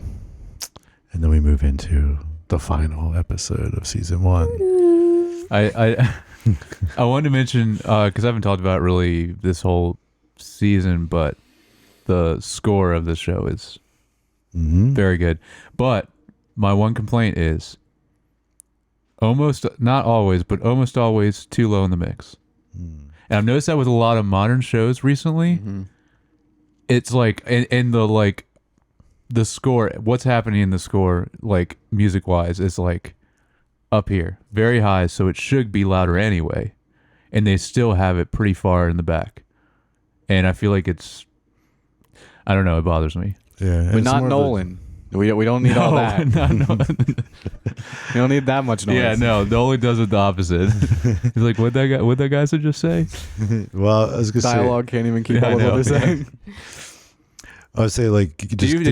And then we move into the final episode of season 1. I wanted to mention because I haven't talked about it really this whole season, but the score of the show is very good. But my one complaint is not always, but almost always too low in the mix. And I've noticed that with a lot of modern shows recently. It's like and the score, what's happening in the score, like music wise, is like up here, very high, so it should be louder anyway, and they still have it pretty far in the back, and I feel like I don't know, it bothers me. Yeah, But not Nolan. We don't need all that. You don't need that much noise. Yeah, no, Nolan does it the opposite. He's like, what that guy should just say? Well, I was gonna Dialogue can't even keep Yeah, up with I what know, they're yeah. saying. I would say like Did you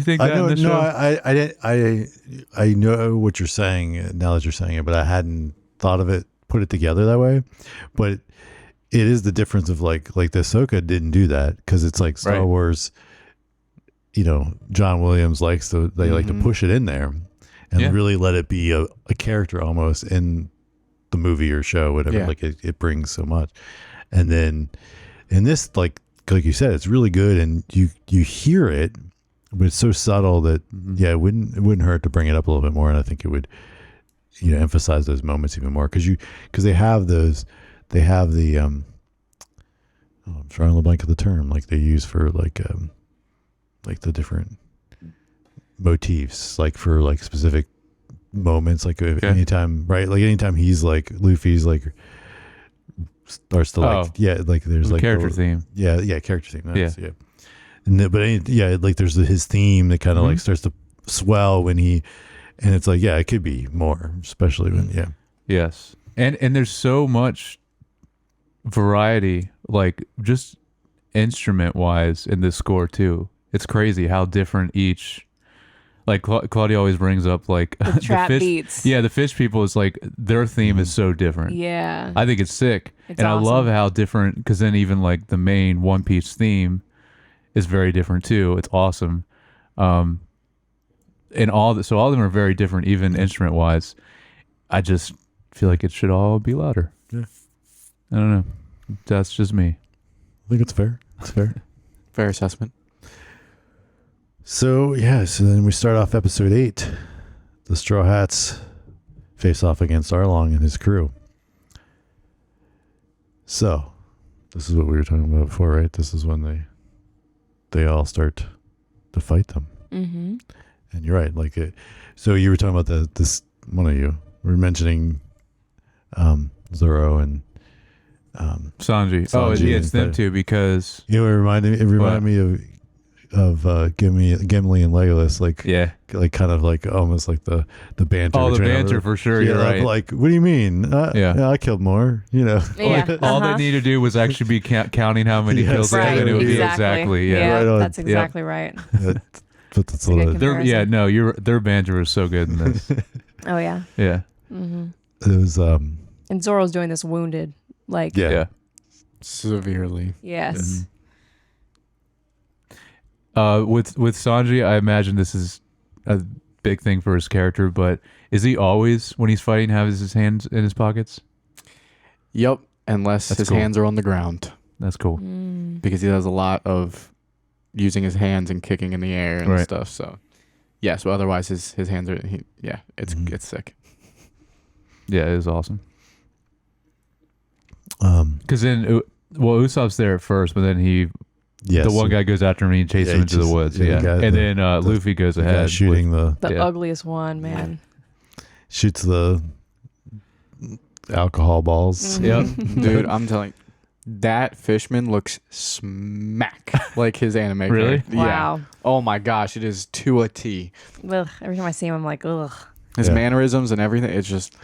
think I that know, in this no, show? I didn't. I know what you're saying now that you're saying it, but I hadn't thought of it, put it together that way. But it is the difference of like the Ahsoka didn't do that because it's like Star Right. Wars. You know, John Williams likes to like to push it in there and really let it be a character almost in the movie or show, whatever. Yeah. Like it brings so much, and then in this like you said, it's really good, and you hear it, but it's so subtle that it wouldn't hurt to bring it up a little bit more, and I think it would emphasize those moments even more because they have the I'm trying to blank of the term like they use for like the different motifs like for like specific moments like anytime he's like Luffy's like starts to like like there's The like character theme. character theme yeah. And like there's his theme that kind of like starts to swell when and it's like it could be more, especially when Yes. And there's so much variety, like just instrument wise in this score too. It's crazy how different each, like Claudia always brings up like The trap fish, beats. Yeah, the fish people is like their theme is so different. Yeah. I think it's sick. It's and awesome. I love how different, because then even like the main One Piece theme is very different too. It's awesome. And all of them are very different, even instrument wise. I just feel like it should all be louder. Yeah. I don't know. That's just me. I think it's fair. It's fair. Fair assessment. So then we start off episode 8. The Straw Hats face off against Arlong and his crew. So this is what we were talking about before, right? This is when they all start to fight them. Mm-hmm. And you're right, like it. So you were talking about this one of you were mentioning Zoro and Sanji. Sanji It's them too, because it reminded me of Gimli and Legolas, like kind of like almost like the banter. Oh, the between banter them. for sure. You're right. Like, what do you mean? I killed more. Yeah. All they need to do was actually be counting how many Yes. kills they have, and it would be exactly. Yeah, Right on. that's exactly right. But that's a a good little. comparison. Their banter is so good in this. Oh yeah. Yeah. Mm-hmm. It was And Zoro's doing this wounded, like Yeah. Severely. yes. With Sanji, I imagine this is a big thing for his character, but is he always, when he's fighting, has his hands in his pockets? Yep. Unless That's his cool. hands are on the ground, That's cool. Mm. because he does a lot of using his hands and kicking in the air and Right. stuff. So, yeah. So otherwise, his hands are. It's sick. Yeah, it is awesome. um Because then, Usopp's there at first, but then yes, the one guy goes after him and chases Yeah, him he into the just- woods. yeah, Yeah, the guy- and the- then Luffy goes the guy ahead shooting with, The Yeah. ugliest one, man. shoots the alcohol balls. Mhm. Yep. Dude, I'm telling you, that Fishman looks smack like his anime. Really? character. Yeah. Wow. Oh my gosh, it is to a T. Ugh, every time I see him, I'm like, ugh. His Yeah. mannerisms and everything. It's just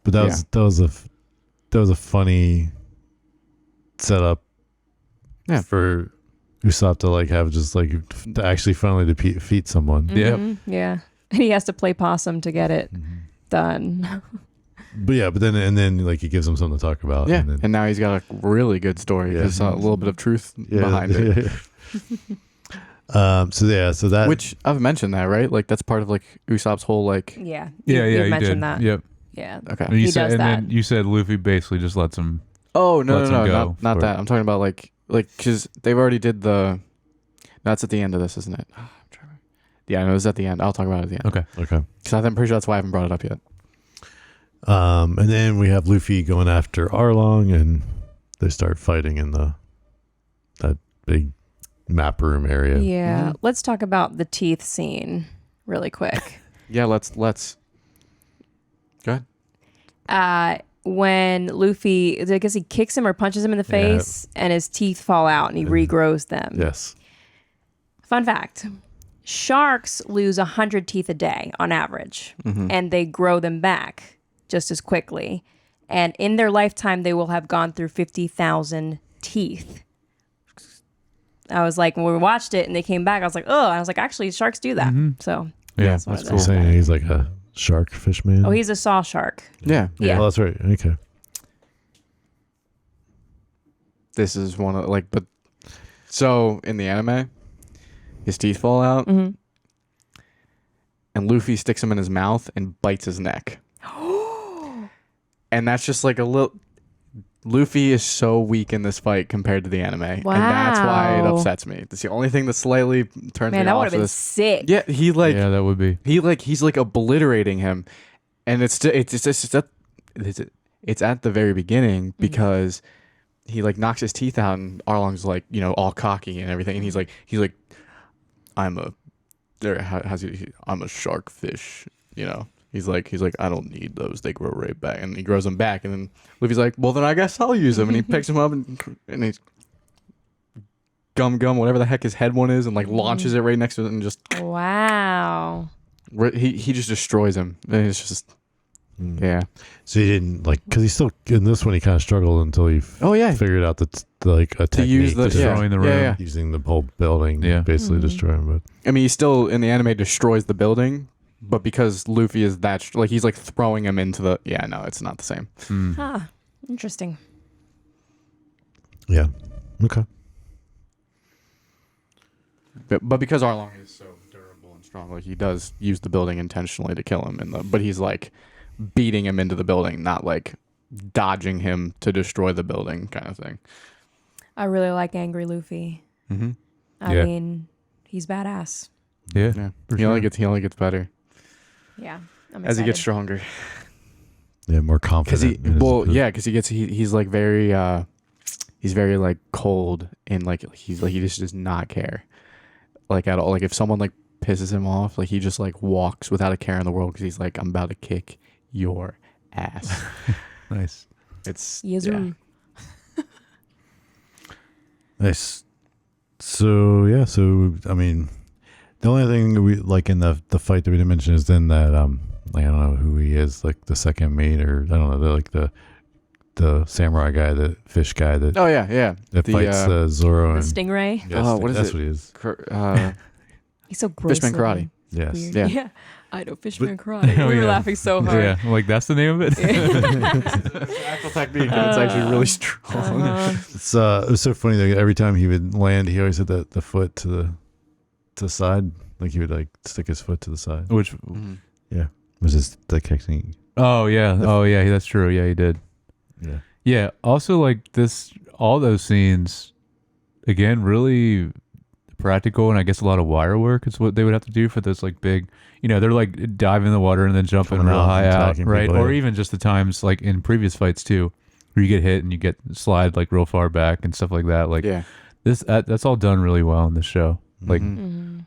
But that was a funny setup. Yeah. For Usopp to like have just like to actually finally defeat someone. Yep. Mhm, yeah. And he has to play possum to get it done. But then like he gives him something to talk about. yeah. And then, And now he's got a really good story. Yeah. There's a little bit of truth behind it. So that Which I've mentioned that, right? Like that's part of like Usopp's whole like. Yeah. Yeah, You you mentioned did. that. Yep. Yeah. Okay. And you He said, does and that. then you said Luffy basically just lets him. Oh no Lets no him no go not for that. it. I'm talking about like because they've already did the. That's at the end of this, isn't it? I'm trying to- Yeah, no, it's at the end. I'll talk about it at the end. Okay. okay. Because I'm pretty sure that's why I haven't brought it up yet. And then we have Luffy going after Arlong, and they start fighting in that big map room area. Yeah. Mhm. Let's talk about the teeth scene really quick. Yeah, let's. Go ahead. When Luffy, I guess he kicks him or punches him in the Yeah. face, and his teeth fall out, and he regrows them. Yes. Fun fact: sharks lose 100 teeth a day on average, Mm-hmm. and they grow them back just as quickly. And in their lifetime, they will have gone through 50,000 teeth. I was like, when we watched it and they came back, I was like, oh, I was like, actually, sharks do that. Mhm. So Yeah, that's what that's it cool. is. Saying he's like a shark fish man. Oh, he's a saw shark. Yeah. Yeah. Oh, that's right. Okay. This is one of like, but so in the anime, his teeth fall out, Hmm. and Luffy sticks him in his mouth and bites his neck. And that's just like a little. Luffy is so weak in this fight compared to the anime, and that's why it Wow. upsets me. That's the only thing that slightly turns Man, me that would off have of been this. sick. Yeah, he like Yeah, that would be. he's like obliterating him, and it's at the very beginning because he like knocks his teeth out, and Arlong's like all cocky and everything, and he's like I'm a I'm a shark fish, He's like, I don't need those. They grow right back. And he grows them back. And then Luffy's like, well, then I guess I'll use them. And he picks him up and he's gum, whatever the heck his head one is, and like launches it right next to it and just, Wow. he just destroys him. And it's just, yeah. So he didn't because he still in this one he kind of struggled until he Oh, yeah. figured out that like a technique use the- Destroying the room. Yeah. using the whole building, Yeah. basically destroying. But I mean, he still, in the anime, destroys the building. But because Luffy is that, he's like throwing him into the, yeah, no, it's not the same. Mm. Huh. Interesting. yeah, okay. But because Arlong is so durable and strong, like he does use the building intentionally to kill him, but he's like beating him into the building, not like dodging him to destroy the building kind of thing. I really like Angry Luffy. Mm-hmm. I Yeah. mean, he's badass. Yeah. Yeah, For he only sure. gets better Yeah. I'm as he gets excited. stronger. Yeah, more Because confident. in his- he's like very he's very like cold and like he just does not care like at all. Like if someone like pisses him off, like he just like walks without a care in the world because he's like, I'm about to kick your ass. Nice. It's Yes, yeah. sir. Nice. So yeah, I mean, the only thing we like in the fight that we didn't mention is then that like, I don't know who he is, like the second mate, or I don't know, like the samurai guy, the fish guy that Oh yeah. that the, fights Zoro The and stingray. yeah, what is that's it? what he is. He's so gross. Fishman karate. Yes. Weird. Yeah. Yeah. I know Fishman karate. Oh, We were yeah. laughing so hard. Yeah. Like that's the name of it. Actual technique. And it's actually really strong. It's it was so funny that every time he would land, he always had the foot to the side, like he would like stick his foot to the side. Which Mhm. Was just the technique. oh yeah. Oh yeah, that's true. Yeah, he did. Yeah. Yeah. Also like all those scenes again, really practical, and I guess a lot of wire work is what they would have to do for those like big, they're like diving in the water and then jumping Coming real out high and out, attacking right? people, Or yeah. even just the times like in previous fights too, where you get hit and you get slide like real far back and stuff like that. Like Yeah. that's all done really well in this show. Like Mhm. Mhm.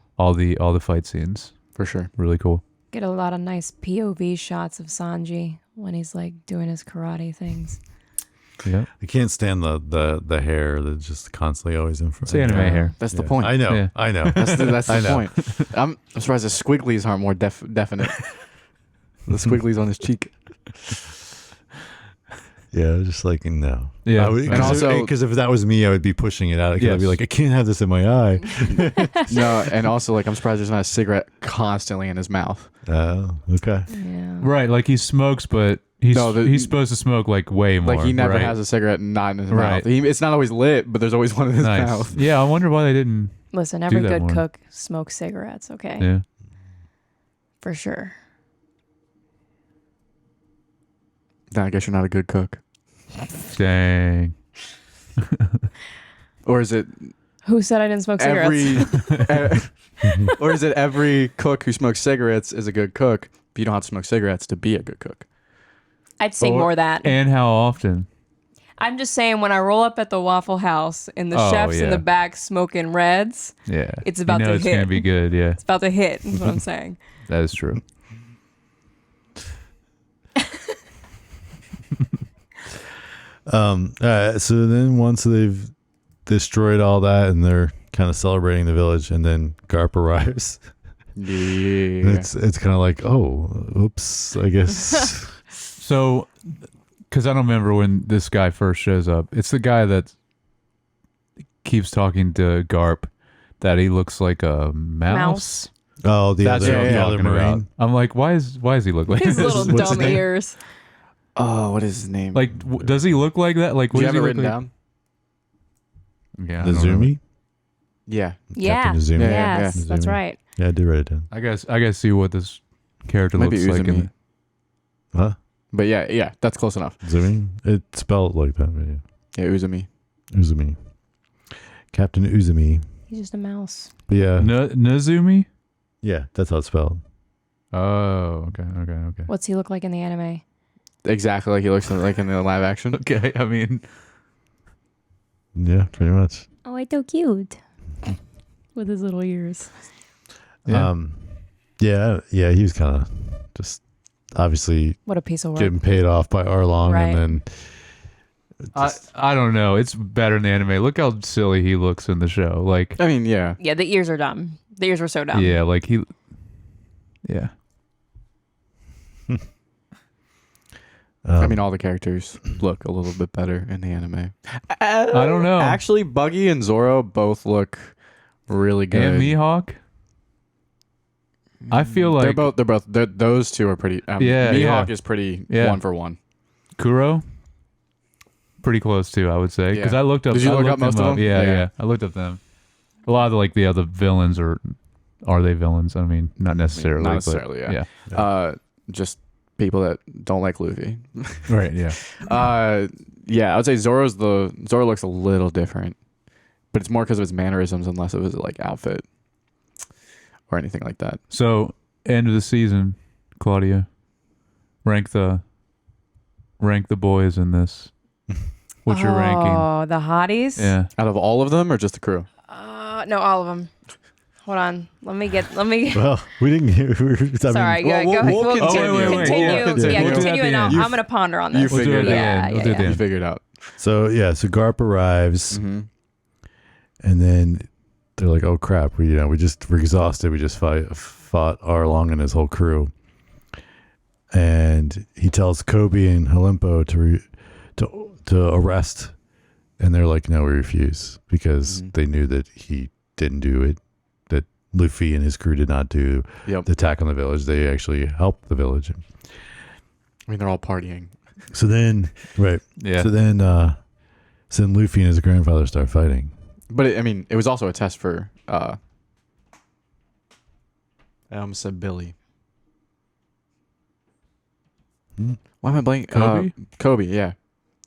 all the fight scenes, For sure. really cool. Get a lot of nice POV shots of Sanji when he's like doing his karate things. Yeah, I can't stand the hair that's just constantly always in front. it's anime hair. That's the Yeah. point. I know. Yeah. I know. That's the I know. point. I'm surprised the squigglies aren't more definite. The squigglies on his cheek. Yeah, just like no. Yeah. And And also- because if that was me, I would be pushing it out. I'd be Yes. like, I can't have this in my eye. No, and also like I'm surprised there's not a cigarette constantly in his mouth. Oh, okay. Yeah. Right, like he smokes, but he's supposed to smoke like way more. Like he never right? has a cigarette not in his Right. mouth. It's not always lit, but there's always one in his Nice. mouth. Yeah, I wonder why they didn't. Listen, every that good more. cook smokes cigarettes, okay? Yeah. For sure. Then I guess you're not a good cook. Dang. Or is it Who said I didn't smoke cigarettes? or is it every cook who smokes cigarettes is a good cook, but you don't have to smoke cigarettes to be a good cook? I'd say Or- more that. And how often? I'm just saying when I roll up at the Waffle House and the Oh, chef's in yeah. the back smoking reds, Yeah. It's about to it's hit. gonna be good. Yeah, it's about to hit, is what I'm saying. that is true. So then once they've destroyed all that and they're kind of celebrating the village, and then Garp arrives. Yeah. It's kind of like, oh, oops, I guess. So, because I don't remember when this guy first shows up, it's the guy that keeps talking to Garp that he looks like a mouse. Oh, the That's other, what I'm the other talking about. Marine. I'm like, why does he look like His this? little What's his dumb name? ears. Oh, what is his name? Like, does he look like that? Like, do what you does have he it look written like? down? Yeah, I don't know. Nazumi? Yeah. Yeah. Captain Nazumi. Yeah, Yes, that's Nazumi. right. Yeah, I did write it down. I gotta see what this character Might be looks like. Uzumi. Huh? But yeah, that's close enough. Zumi? It's spelled like that. But yeah. Yeah, Uzumi. Uzumi. Captain Uzumi. He's just a mouse. But yeah. Nazumi? Yeah, that's how it's spelled. Oh, okay. What's he look like in the anime? Exactly like he looks like in the live action. Okay, I mean, Yeah, pretty much. Oh, it's so cute. With his little ears. yeah. Yeah, he was kind of just obviously What a piece of work. getting paid off by Arlong, Right. and then I don't know. It's better in the anime. Look how silly he looks in the show. Like, I mean, yeah. Yeah, the ears are dumb. The ears were so dumb. yeah, like he, yeah. I mean, all the characters look a little bit better in the anime. I don't know. Actually, Buggy and Zoro both look really good. And Mihawk. I feel like those two are pretty. Yeah, Mihawk yeah. is pretty Yeah. one for one. Kuro. Pretty close too, I would say, because Yeah. I looked up. Did you I look looked up most them of them? Yeah, Yeah. yeah. I looked up them. A lot of the other villains are they villains? I mean, not necessarily. Not but necessarily, yeah. Yeah. Just people that don't like Luffy. Right. Yeah. Yeah, I would say Zoro looks a little different, but it's more because of his mannerisms and less of his like outfit or anything like that. So end of the season, Claudia, rank the boys in this. What's your ranking? Oh, the hotties? Yeah. Out of all of them, or just the crew? No, all of them. Hold on. Let me. well, we didn't hear. Sorry, well, go ahead. we'll We'll continue. Oh, wait, wait, continue. yeah. Yeah, We'll do that continue, at and the I'm end. going to ponder on You this. We'll do it at the figured end. Yeah, We'll do it at the You end. figured out. So Garp arrives, Mm-hmm. and then they're like, "Oh crap, we're exhausted. We just fought Arlong and his whole crew." And he tells Kobe and Halimpo to arrest, and they're like, "No, we refuse," because they knew that he didn't do it. That Luffy and his crew did not do Yep. the attack on the village. They actually helped the village. I mean, they're all partying. So then, right. Yeah. So then Luffy and his grandfather start fighting. But it was also a test for. I almost said Billy. Why am I blanking? Kobe? Kobe, yeah.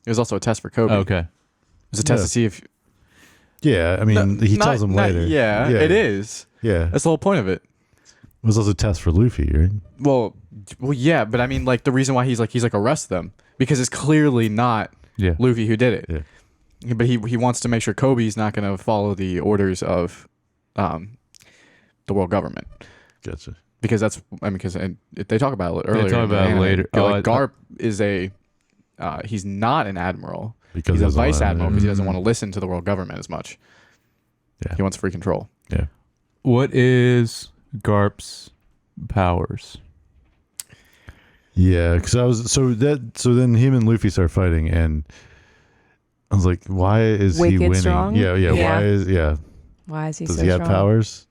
It was also a test for Kobe. Okay. It was a test Yeah. to see if. Yeah, I mean, he tells him later. Yeah, it is. Yeah. That's the whole point of it. It was also a test for Luffy, right? Well, yeah, but I mean, like the reason why he's like arrest them because it's clearly not Yeah. Luffy who did it. Yeah. But he wants to make sure Kobe's not going to follow the orders of, the world government Gotcha. because they talk about it earlier. talk in the about it anime. later. Like Garp is he's not an admiral. Because He's a there's vice lot of- admiral because he doesn't want to listen to the world government as much. Yeah. He wants free control. Yeah. What is Garp's powers? Yeah, because so then him and Luffy start fighting, and I was like, why is he Wicked winning? strong? Yeah. Yeah. Why is he Does so he have strong? powers?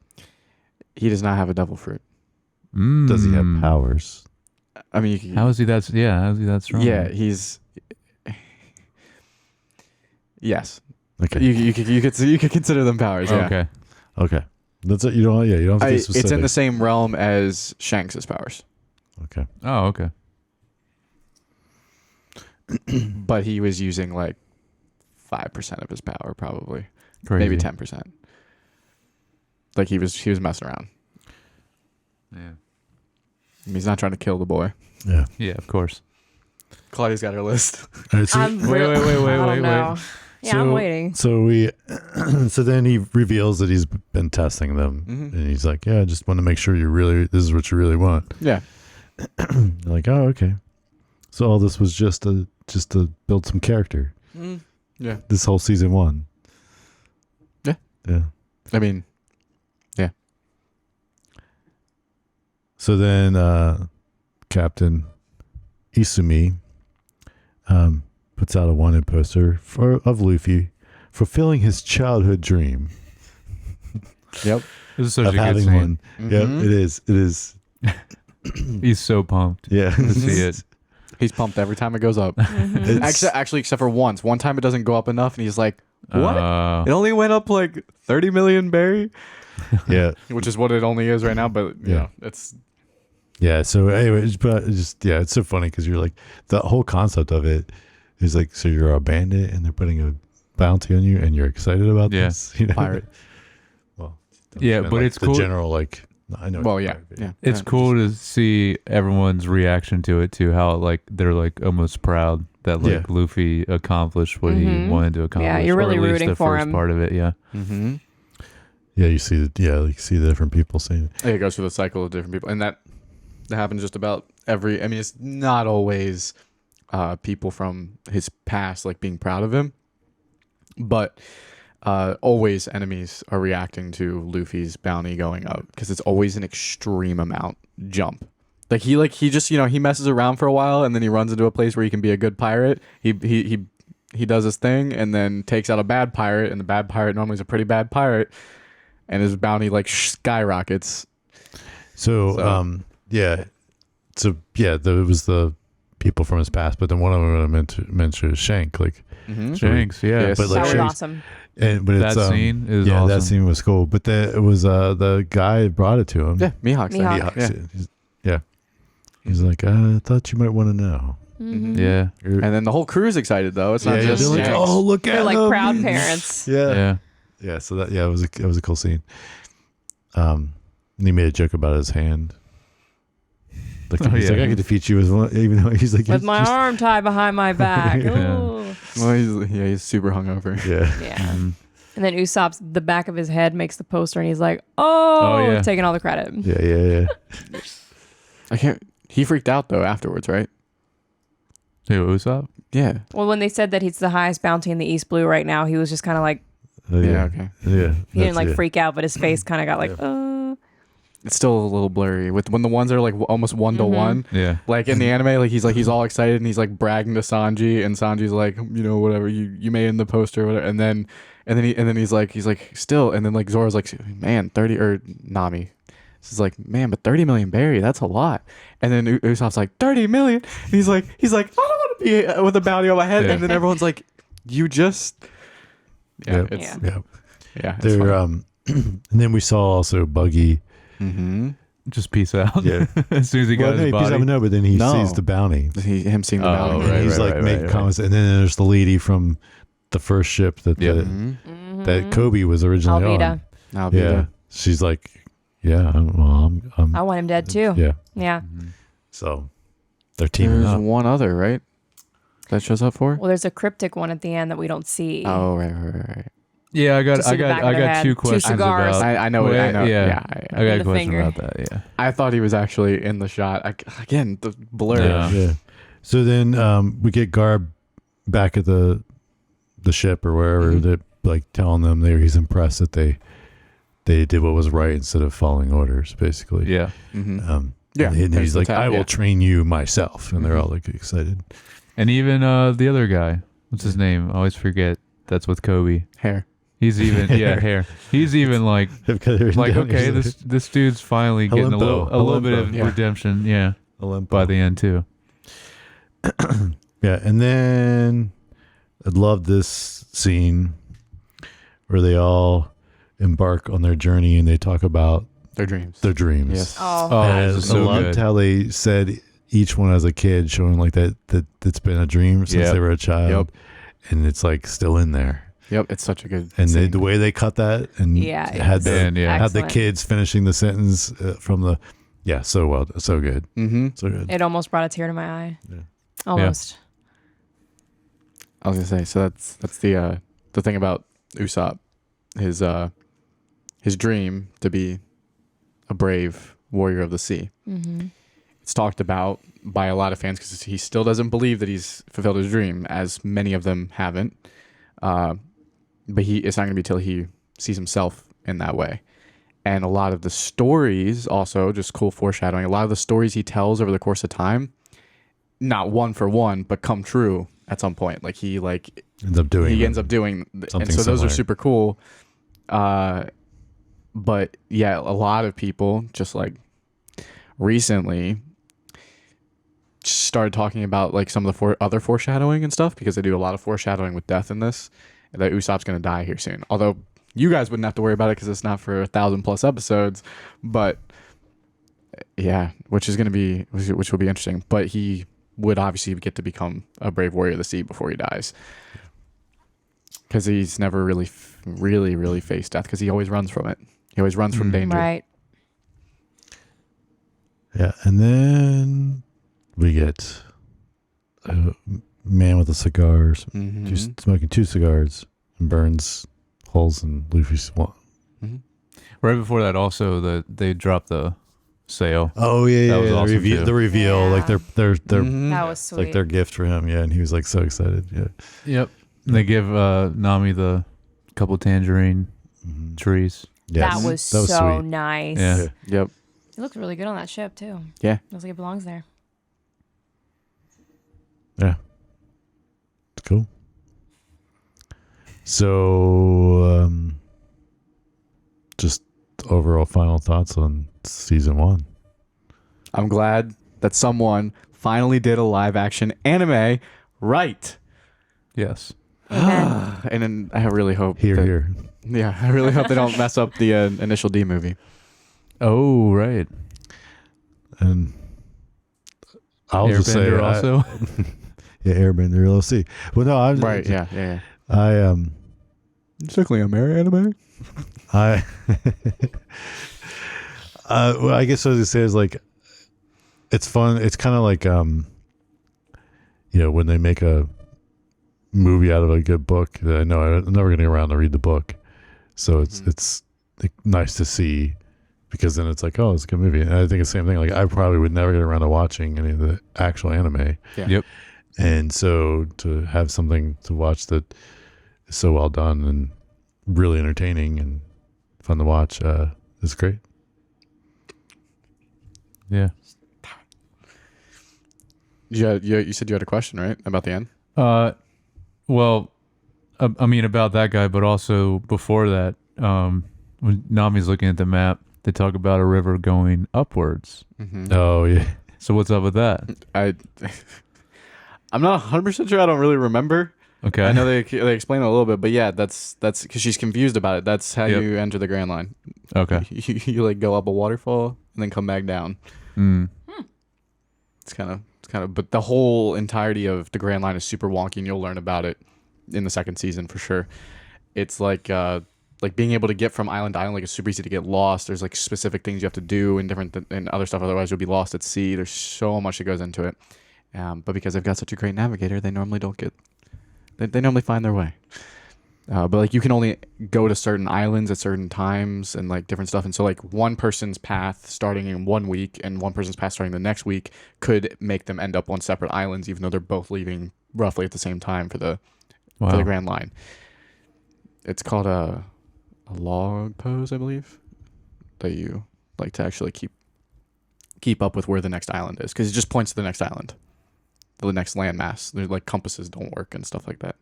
He does not have a devil fruit. Does he have powers? I mean, you can, How is he that? Yeah. How is he that strong? yeah, he's. Yes, Okay. you could consider them powers. Yeah. Okay. Okay. That's it. You don't. Yeah. You don't have to be specific. It's in the same realm as Shanks's powers, Okay. Oh, okay. but he was using like 5% of his power, probably Crazy. maybe 10%. Like he was messing around. Yeah. I mean, he's not trying to kill the boy. Yeah. Yeah. Of course. Claudia's got her list. All right, so, I'm Wait, real- wait, wait, wait, I don't wait, know. Yeah, I'm waiting. So then he reveals that he's been testing them, Mhm. and he's like, "Yeah, I just want to make sure this is what you really want." Yeah. They're like, "Oh, okay." So all this was just to build some character. Yeah. This whole season 1. Yeah. Yeah. I mean, yeah. So then Captain Isumi puts out a wanted poster of Luffy fulfilling his childhood dream Yep. This is such of a good having scene. one. Yeah, Mhm. it is. It is. He's so pumped Yeah. to see it. He's pumped every time it goes up. It's- Actually, except for once. One time it doesn't go up enough, and he's like, "What? It Uh, only went up like 30 million, Barry," yeah. which is what it only is right now. But you Yeah. know, it's Yeah. So anyway, but it's just yeah, it's so funny because you're like the whole concept of it is like so you're a bandit and they're putting a bounty on you and you're excited about Yeah. this. You know? pirate. Well, Yeah, and, but like, it's the cool. general like I know. Well, it's yeah, pirate, but yeah. it's cool to see everyone's reaction to it too. How like they're like almost proud that like Yeah. Luffy accomplished what he Mhm. wanted to accomplish. you're or really at least rooting the for first him. part of it. Yeah. Mm-hmm. Yeah, you see you see the different people saying it. It goes through the cycle of different people, and that happens just about every. I mean, it's not always people from his past like being proud of him, but always enemies are reacting to Luffy's bounty going up because it's always an extreme amount jump. Like he just he messes around for a while and then he runs into a place where he can be a good pirate. He does his thing and then takes out a bad pirate, and the bad pirate normally is a pretty bad pirate, and his bounty like skyrockets. So, yeah. So yeah, it was the people from his past, but then one of them I meant to mention is Shank, like, Mm-hmm. Shanks. Yeah. Yes. but like That was Shank's- awesome. but it's That scene is yeah, that awesome. scene was cool. But it was the guy who brought it to him. Yeah, Mihawk. said. Mihawk. Mihawk Yeah. said- He's like, I thought you might want to know. Mhm. Yeah. You're- And then the whole crew's excited though. It's not yeah, just they're like, Shanks. oh, look at They're like him. proud parents. Yeah. Yeah. Yeah, so that it was a cool scene. And he made a joke about his hand. Like Oh, he's yeah. like, I could defeat you with one, even though he's like With he's my just- arm tied behind my back. Yeah. Ooh. Well, he's super hungover. Yeah. Yeah. Mhm. And then Usopp's the back of his head makes the poster, and he's like, "Oh, Oh, yeah. taking all the credit." Yeah. I can't. He freaked out though afterwards, right? Hey, what's up? Yeah. Well, when they said that he's the highest bounty in the East Blue right now, he was just kind of like Yeah. Okay. Yeah. he didn't like yeah. freak out, but his face kind of got like, It's still a little blurry with when the ones are like almost one to one. Yeah. Like in the anime, like he's all excited and he's like bragging to Sanji, and Sanji's like, whatever you made in the poster, or whatever. And then he's like still, and then like Zoro's like, man, 30 or Nami. This is like, man, but 30 million berry, that's a lot. And then Usopp's like 30 million. And he's like, I don't want to be with a bounty on my head. Yeah. And then everyone's like, you just, yeah, Yeah. it's Yeah. Yeah. it's They're funny. and then we saw also Buggy. Mm-hmm. Just peace out. Yeah. As soon as he got his body. No, but then he No. sees the bounty. Him seeing the Oh, bounty. And right, he's like right, making right. comments, and then there's the lady from the first ship that Yeah. Mm-hmm. that Kobe was originally Alvida. on. Now, Yeah, she's like, yeah, I'm I want him dead too. yeah. Yeah. So they're teaming There's up. one other, right? That shows up for? Well, there's a cryptic one at the end that we don't see. Oh, right. Yeah, I Just see the back of their head. two 2 questions cigars. about. I know. I know. Yeah. Yeah. I got a the question finger. about that. Yeah. I thought he was actually in the shot. Again, the blur. Yeah. Yeah. So then we get Garb back at the ship or wherever Mhm. that like telling them he's impressed that they did what was right instead of following orders, basically. Yeah. Mm-hmm. And he's there's the like, tap, I will yeah. train you myself, and they're Mhm. all like excited. And even the other guy, what's his name? I always forget. That's with Kobe. Hair. He's even hair. He's even like okay, this dude's finally getting a little bit of Yeah. redemption. Yeah. By the end too. Yeah, and then I love this scene where they all embark on their journey and they talk about Their dreams. their dreams. Yes. Oh, Oh, And this is I so loved good. how they said each one as a kid, showing like that it's been a dream since Yep. they were a child, Yep. and it's like still in there. Yep. It's such a good. And scene. the way they cut that and Yeah, had the Man, yeah. had the Excellent. kids finishing the sentence from the so good, Mm-hmm. so good. It almost brought a tear to my eye. Yeah. Almost. I was gonna say. So that's the thing about Usopp, his dream to be a brave warrior of the sea. Mm-hmm. It's talked about by a lot of fans because he still doesn't believe that he's fulfilled his dream, as many of them haven't. But it's not going to be till he sees himself in that way. And a lot of the stories, also just cool foreshadowing, a lot of the stories he tells over the course of time, not one for one, but come true at some point. Like he ends up doing. He ends up doing, something and so those are similar. super cool. But yeah, a lot of people just like recently started talking about like some of the other foreshadowing and stuff, because they do a lot of foreshadowing with death in this, and that Usopp's going to die here soon. Although you guys wouldn't have to worry about it because it's not for 1,000+ episodes, but yeah, which will be interesting. But he would obviously get to become a brave warrior of the sea before he dies, because he's never really faced death, because he always runs from it. He always runs from danger. Right. Yeah, and then we get a man with a cigar, Mhm. just smoking 2 cigars, and burns holes in Luffy's one. Mhm. Right before that, also they dropped the sail. Oh yeah, That was awesome, too. the reveal, Yeah. like their Mhm. That was it's sweet. like their gift for him. Yeah, and he was like so excited. Yeah, Yep. And they give Nami the couple tangerine trees. yes. That was so so sweet. nice. Yeah. Yep. It looked really good on that ship too. Yeah. Looks like it belongs there. Yeah, it's cool. So, just overall final thoughts on season 1. I'm glad that someone finally did a live action anime right. Yes. Amen. And then I really hope Here, that, here. Yeah, I really hope they don't mess up the initial D movie. Oh, right. And I'll just say Airbender also. yeah, Airbender LLC. Well, no, I'm Right, yeah. I Strictly a Mary anime? I well, I guess what I was gonna say is like it's fun. It's kind of like when they make a movie out of a good book that I know I'm never gonna get around to read the book, so it's like, nice to see, because then it's like, oh, it's a good movie. And I think the same thing. Like I probably would never get around to watching any of the actual anime. Yeah. Yep. And so to have something to watch that is so well done and really entertaining and fun to watch is great. Yeah. You said you had a question, right? About the end? Well, I mean about that guy, but also before that, when Nami's looking at the map, they talk about a river going upwards. Mm-hmm. Oh yeah. So what's up with that? I'm not 100% sure. I don't really remember. Okay. I know they explain it a little bit, but yeah, that's because she's confused about it. That's how Yep. you enter the Grand Line. Okay. You like go up a waterfall and then come back down. Mm. It's kind of, but the whole entirety of the Grand Line is super wonky, and you'll learn about it in the second season for sure. It's like being able to get from island to island. Like it's super easy to get lost. There's like specific things you have to do and other stuff. Otherwise, you'll be lost at sea. There's so much that goes into it. But because they've got such a great navigator, they normally don't get. They normally find their way. But like you can only go to certain islands at certain times and like different stuff. And so like one person's path starting in 1 week and one person's path starting the next week could make them end up on separate islands, even though they're both leaving roughly at the same time for the Grand Line. It's called a log pose, I believe, that you like to actually keep up with where the next island is, because it just points to the next island, the next landmass. There's like compasses don't work and stuff like that.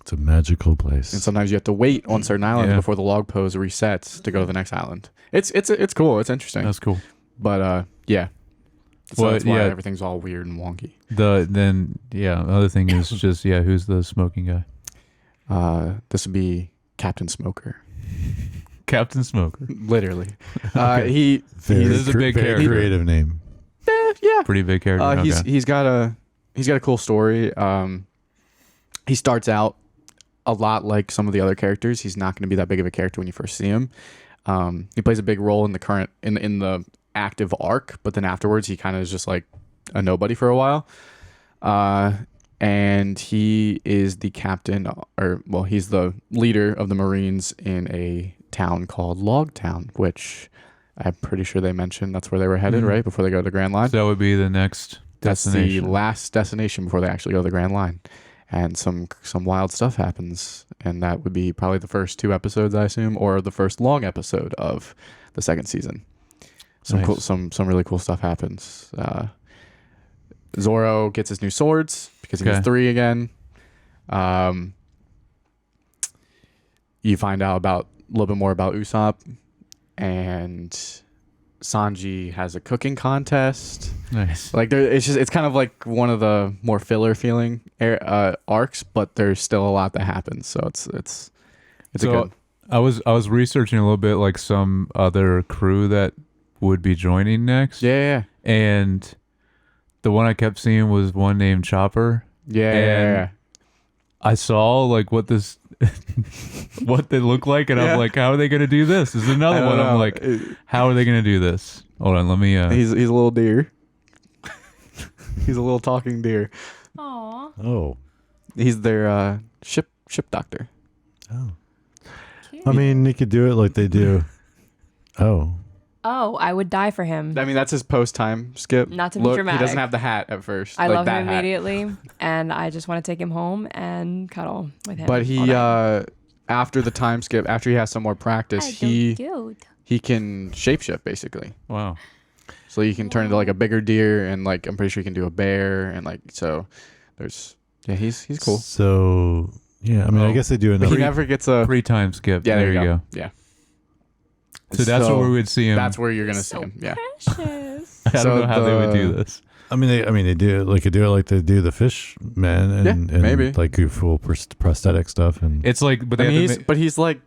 It's a magical place. And sometimes you have to wait on certain islands Yeah. before the log pose resets to go to the next island. It's cool. It's interesting. That's cool. But yeah. So Well, that's why yeah. everything's all weird and wonky. The other thing is just who's the smoking guy? This would be Captain Smoker. Captain Smoker. Literally. Very This is a big very character. creative name. Yeah. Pretty big character. Okay. He's got a cool story. He starts out a lot like some of the other characters. He's not going to be that big of a character when you first see him. He plays a big role in the current in the active arc, but then afterwards he kind of is just like a nobody for a while. And he is the captain, he's the leader of the Marines in a town called Logtown, which I'm pretty sure they mentioned that's where they were headed, Mhm. right before they go to the Grand Line. So that would be the next That's the destination. last destination before they actually go to the Grand Line. And some wild stuff happens, and that would be probably the first 2 episodes, I assume, or the first long episode of the second season. Nice. Some really cool stuff happens. Zoro gets his new swords because he gets Okay. 3 again. You find out about a little bit more about Usopp, and Sanji has a cooking contest. Nice. Like it's kind of like one of the more filler feeling arcs, but there's still a lot that happens. So it's a So good. I was researching a little bit like some other crew that would be joining next. Yeah. And the one I kept seeing was one named Chopper. And I saw like what this what they look like, and Yeah. I'm like, how are they gonna do this? This is another I don't one. I'm know. like, how are they gonna do this? Hold on, let me He's a little deer. He's a little talking deer. Aw. Oh. He's their ship doctor. Oh. I mean, they could do it like they do. Oh. Oh, I would die for him. I mean, that's his post time skip. Not to be Look, dramatic. He doesn't have the hat at first. I like love that him hat. immediately, and I just want to take him home and cuddle with him. But all he night. after the time skip, after he has some more practice, he can shapeshift basically. wow. So you can turn into like a bigger deer, and like I'm pretty sure you can do a bear, and like so. There's he's cool. So, yeah, I mean, I Oh. guess they do But he another. never gets a Pre-time skip. yeah. There you go. go. Yeah. So that's where we would see him. That's where you're gonna see so him. Yeah. precious. I don't so know how they would do the- this. I mean, they do it like they do the fish man and, Yeah, maybe. like goofy prosthetic stuff and It's like, but I they mean, have to he's like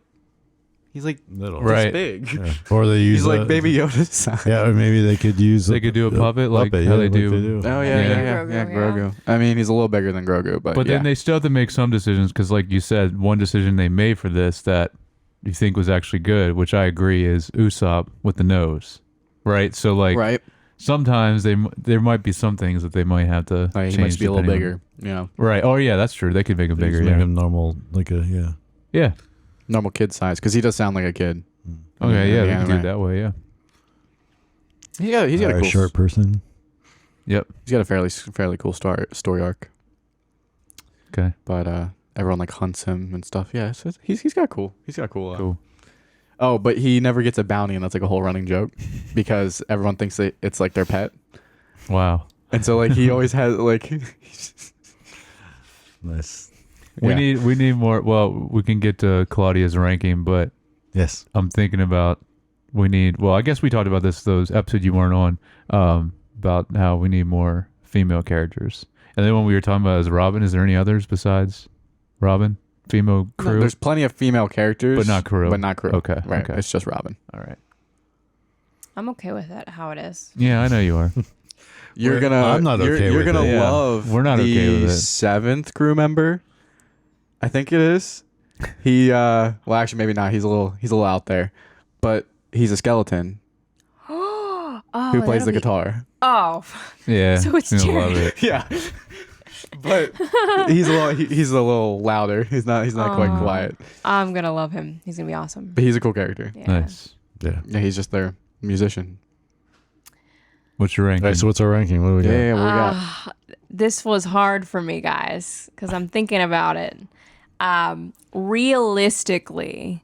little. Right. this big. Yeah. Or they use He's like Baby Yoda's size. Yeah, or maybe they could use. They could do a puppet like how they do. Oh Yeah. yeah, Grogu. I mean, he's a little bigger than Grogu, but But yeah. then they still have to make some decisions because, like you said, one decision they made for this that you think was actually good, which I agree, is Usopp with the nose, right? So like right. sometimes there might be some things that they might have to Like, change. he must be a little depending on- bigger. You know, right? Oh yeah, that's true. They could make him bigger. Make Yeah, him normal, like a yeah. normal kid size, because he does sound like a kid. Okay, yeah, in they the can do it anime. that way. Yeah. He's got a cool short person. Yep. He's got a fairly cool story arc. Okay. But everyone like hunts him and stuff. Yeah, so he's got cool. He's got cool. Cool. Oh, but he never gets a bounty, and that's like a whole running joke because everyone thinks that it's like their pet, Wow. and so like he always has like. Nice. We Yeah. need more. Well, we can get to Claudia's ranking, but Yes. I'm thinking about well, I guess we talked about this those episodes you weren't on, about how we need more female characters. And then when we were talking about as Robin, is there any others besides Robin? Female crew? No, there's plenty of female characters, But not crew. But not crew. Okay, right. okay. It's just Robin. All right. I'm okay with it how it is. Yeah, I know you are. I'm not okay You're with gonna it. Yeah. love. We're not the okay with it. 7th crew member. I think it is. He well, actually, maybe not. He's a little out there, but he's a skeleton Oh, who plays the that'll be- guitar. Oh, Yeah. So it's you're gonna love Jered. it. Yeah, but he's a little louder. He's not quite Aw. quiet, I'm gonna love him. He's gonna be awesome. but he's a cool character. Yeah. Nice. Yeah. Yeah, he's just their musician. What's your ranking? All right. So what's our ranking? What do we got? Yeah, what we got? This was hard for me, guys, because I'm thinking about it. Realistically,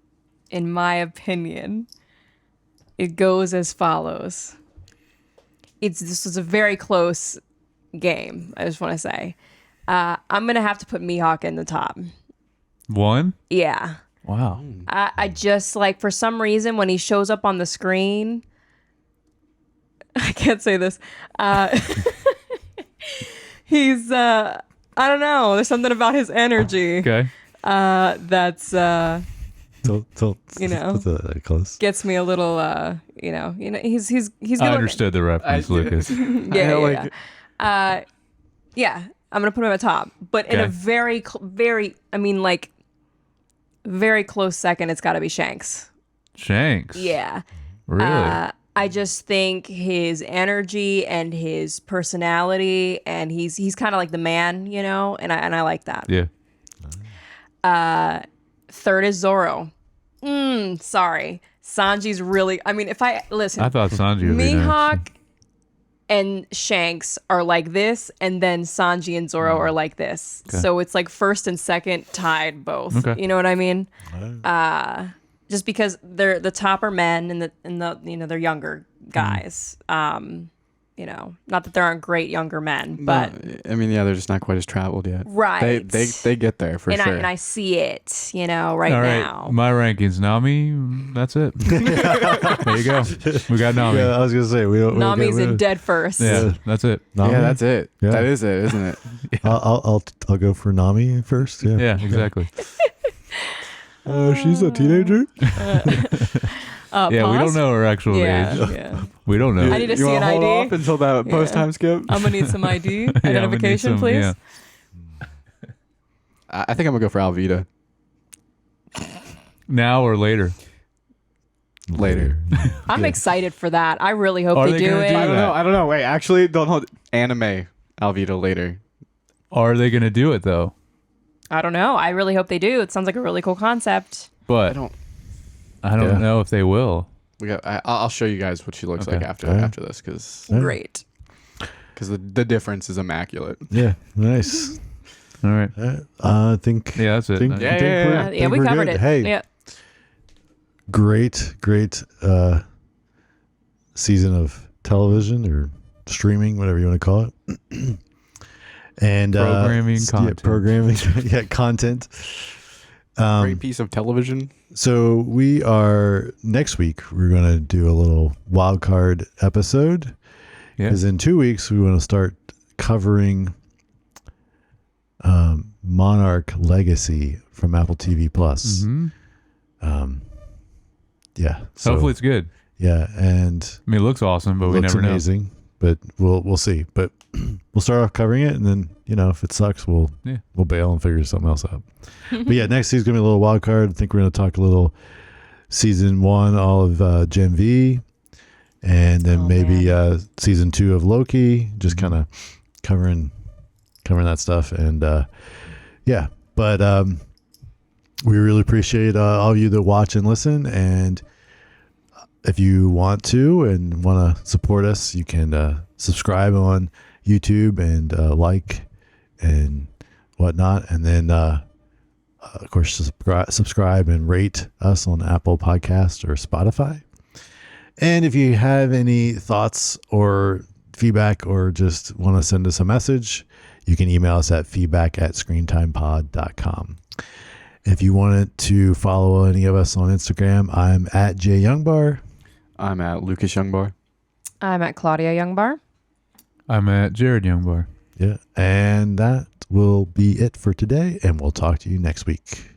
in my opinion, it goes as follows. This was a very close game. I just want to say, I'm gonna have to put Mihawk in the top. One? Yeah, Wow. I just like for some reason when he shows up on the screen, I can't say this. He's I don't know. There's something about his energy Okay. that's Tilt, You know. close. gets me a little he's I gonna understood the reference, Lucas. yeah, I'm gonna put him at top, but in a Okay. very I mean like very close second, it's got to be Shanks. Shanks. Yeah. Really? I just think his energy and his personality, and he's kind of like the man, you know, and I like that. yeah. Third is Zoro. Sorry, Sanji's really. I mean, if I listen, I thought Sanji would be nice. Mihawk and Shanks are like this, and then Sanji and Zoro are like this. Okay. So it's like first and second tied both. Okay. You know what I mean? Just because they're the top are men and the they're younger guys. not that there aren't great younger men, but I mean, yeah, they're just not quite as traveled yet. right. They get there for and sure. I see it, right All right, now. my rankings. Nami, that's it. There you go. We got Nami. Yeah, I was gonna say we don't. Nami's in dead first. Yeah, that's it. Nami? Yeah, that's it. Yeah. That is it, isn't it? I'll go for Nami first. Yeah. Yeah, exactly. She's a teenager. Yeah, we don't pause? know her actual Yeah, age. yeah. We don't know. I need to You see wanna an hold ID? off until that Yeah. post time skip. I'm gonna need some ID Yeah, I'm gonna need identification, some, please. yeah. I think I'm gonna go for Alvita Now or later? later. I'm Yeah. excited for that. I really hope Are they they do gonna it. do I don't that? know. I don't know. Wait, actually, don't hold anime Alvita later. Are they going to do it though? I don't know. I really hope they do. It sounds like a really cool concept. But I don't. I don't Yeah. know if they will. I'll show you guys what she looks Okay. like after Alright. after this because Yeah. Great. the difference is immaculate. Yeah. Nice. All right. I think. Yeah, that's it. Think, Yeah, think yeah, we're- yeah. think Yeah, we we're covered good. it. Hey, Yeah. great season of television or streaming, whatever you want to call it. And Programming, yeah, content. programming, yeah, content. Great piece of television. So we are next week. We're going to do a little wild card episode Yeah. because in 2 weeks we want to start covering Monarch Legacy from Apple TV Plus. Mhm. Yeah, so, Hopefully it's good. yeah, and I mean, it looks awesome, but we looks never amazing. But we'll see. But we'll start off covering it, and then if it sucks, we'll bail and figure something else out. But yeah, next season's gonna be a little wild card. I think we're gonna talk a little season 1, all of Gen V, and then maybe season 2 of Loki. Just kind of covering that stuff, and yeah. But we really appreciate all of you that watch and listen, and if you want to and want to support us, you can subscribe on YouTube and like and whatnot. And then, of course, subscribe and rate us on Apple Podcasts or Spotify. And if you have any thoughts or feedback or just want to send us a message, you can email us at feedback@screentimepod.com. If you wanted to follow any of us on Instagram, I'm at JYoungbar. I'm at Lucas Youngbar. I'm at Claudia Youngbar. I'm at Jered Youngbar. Yeah. And that will be it for today. And we'll talk to you next week.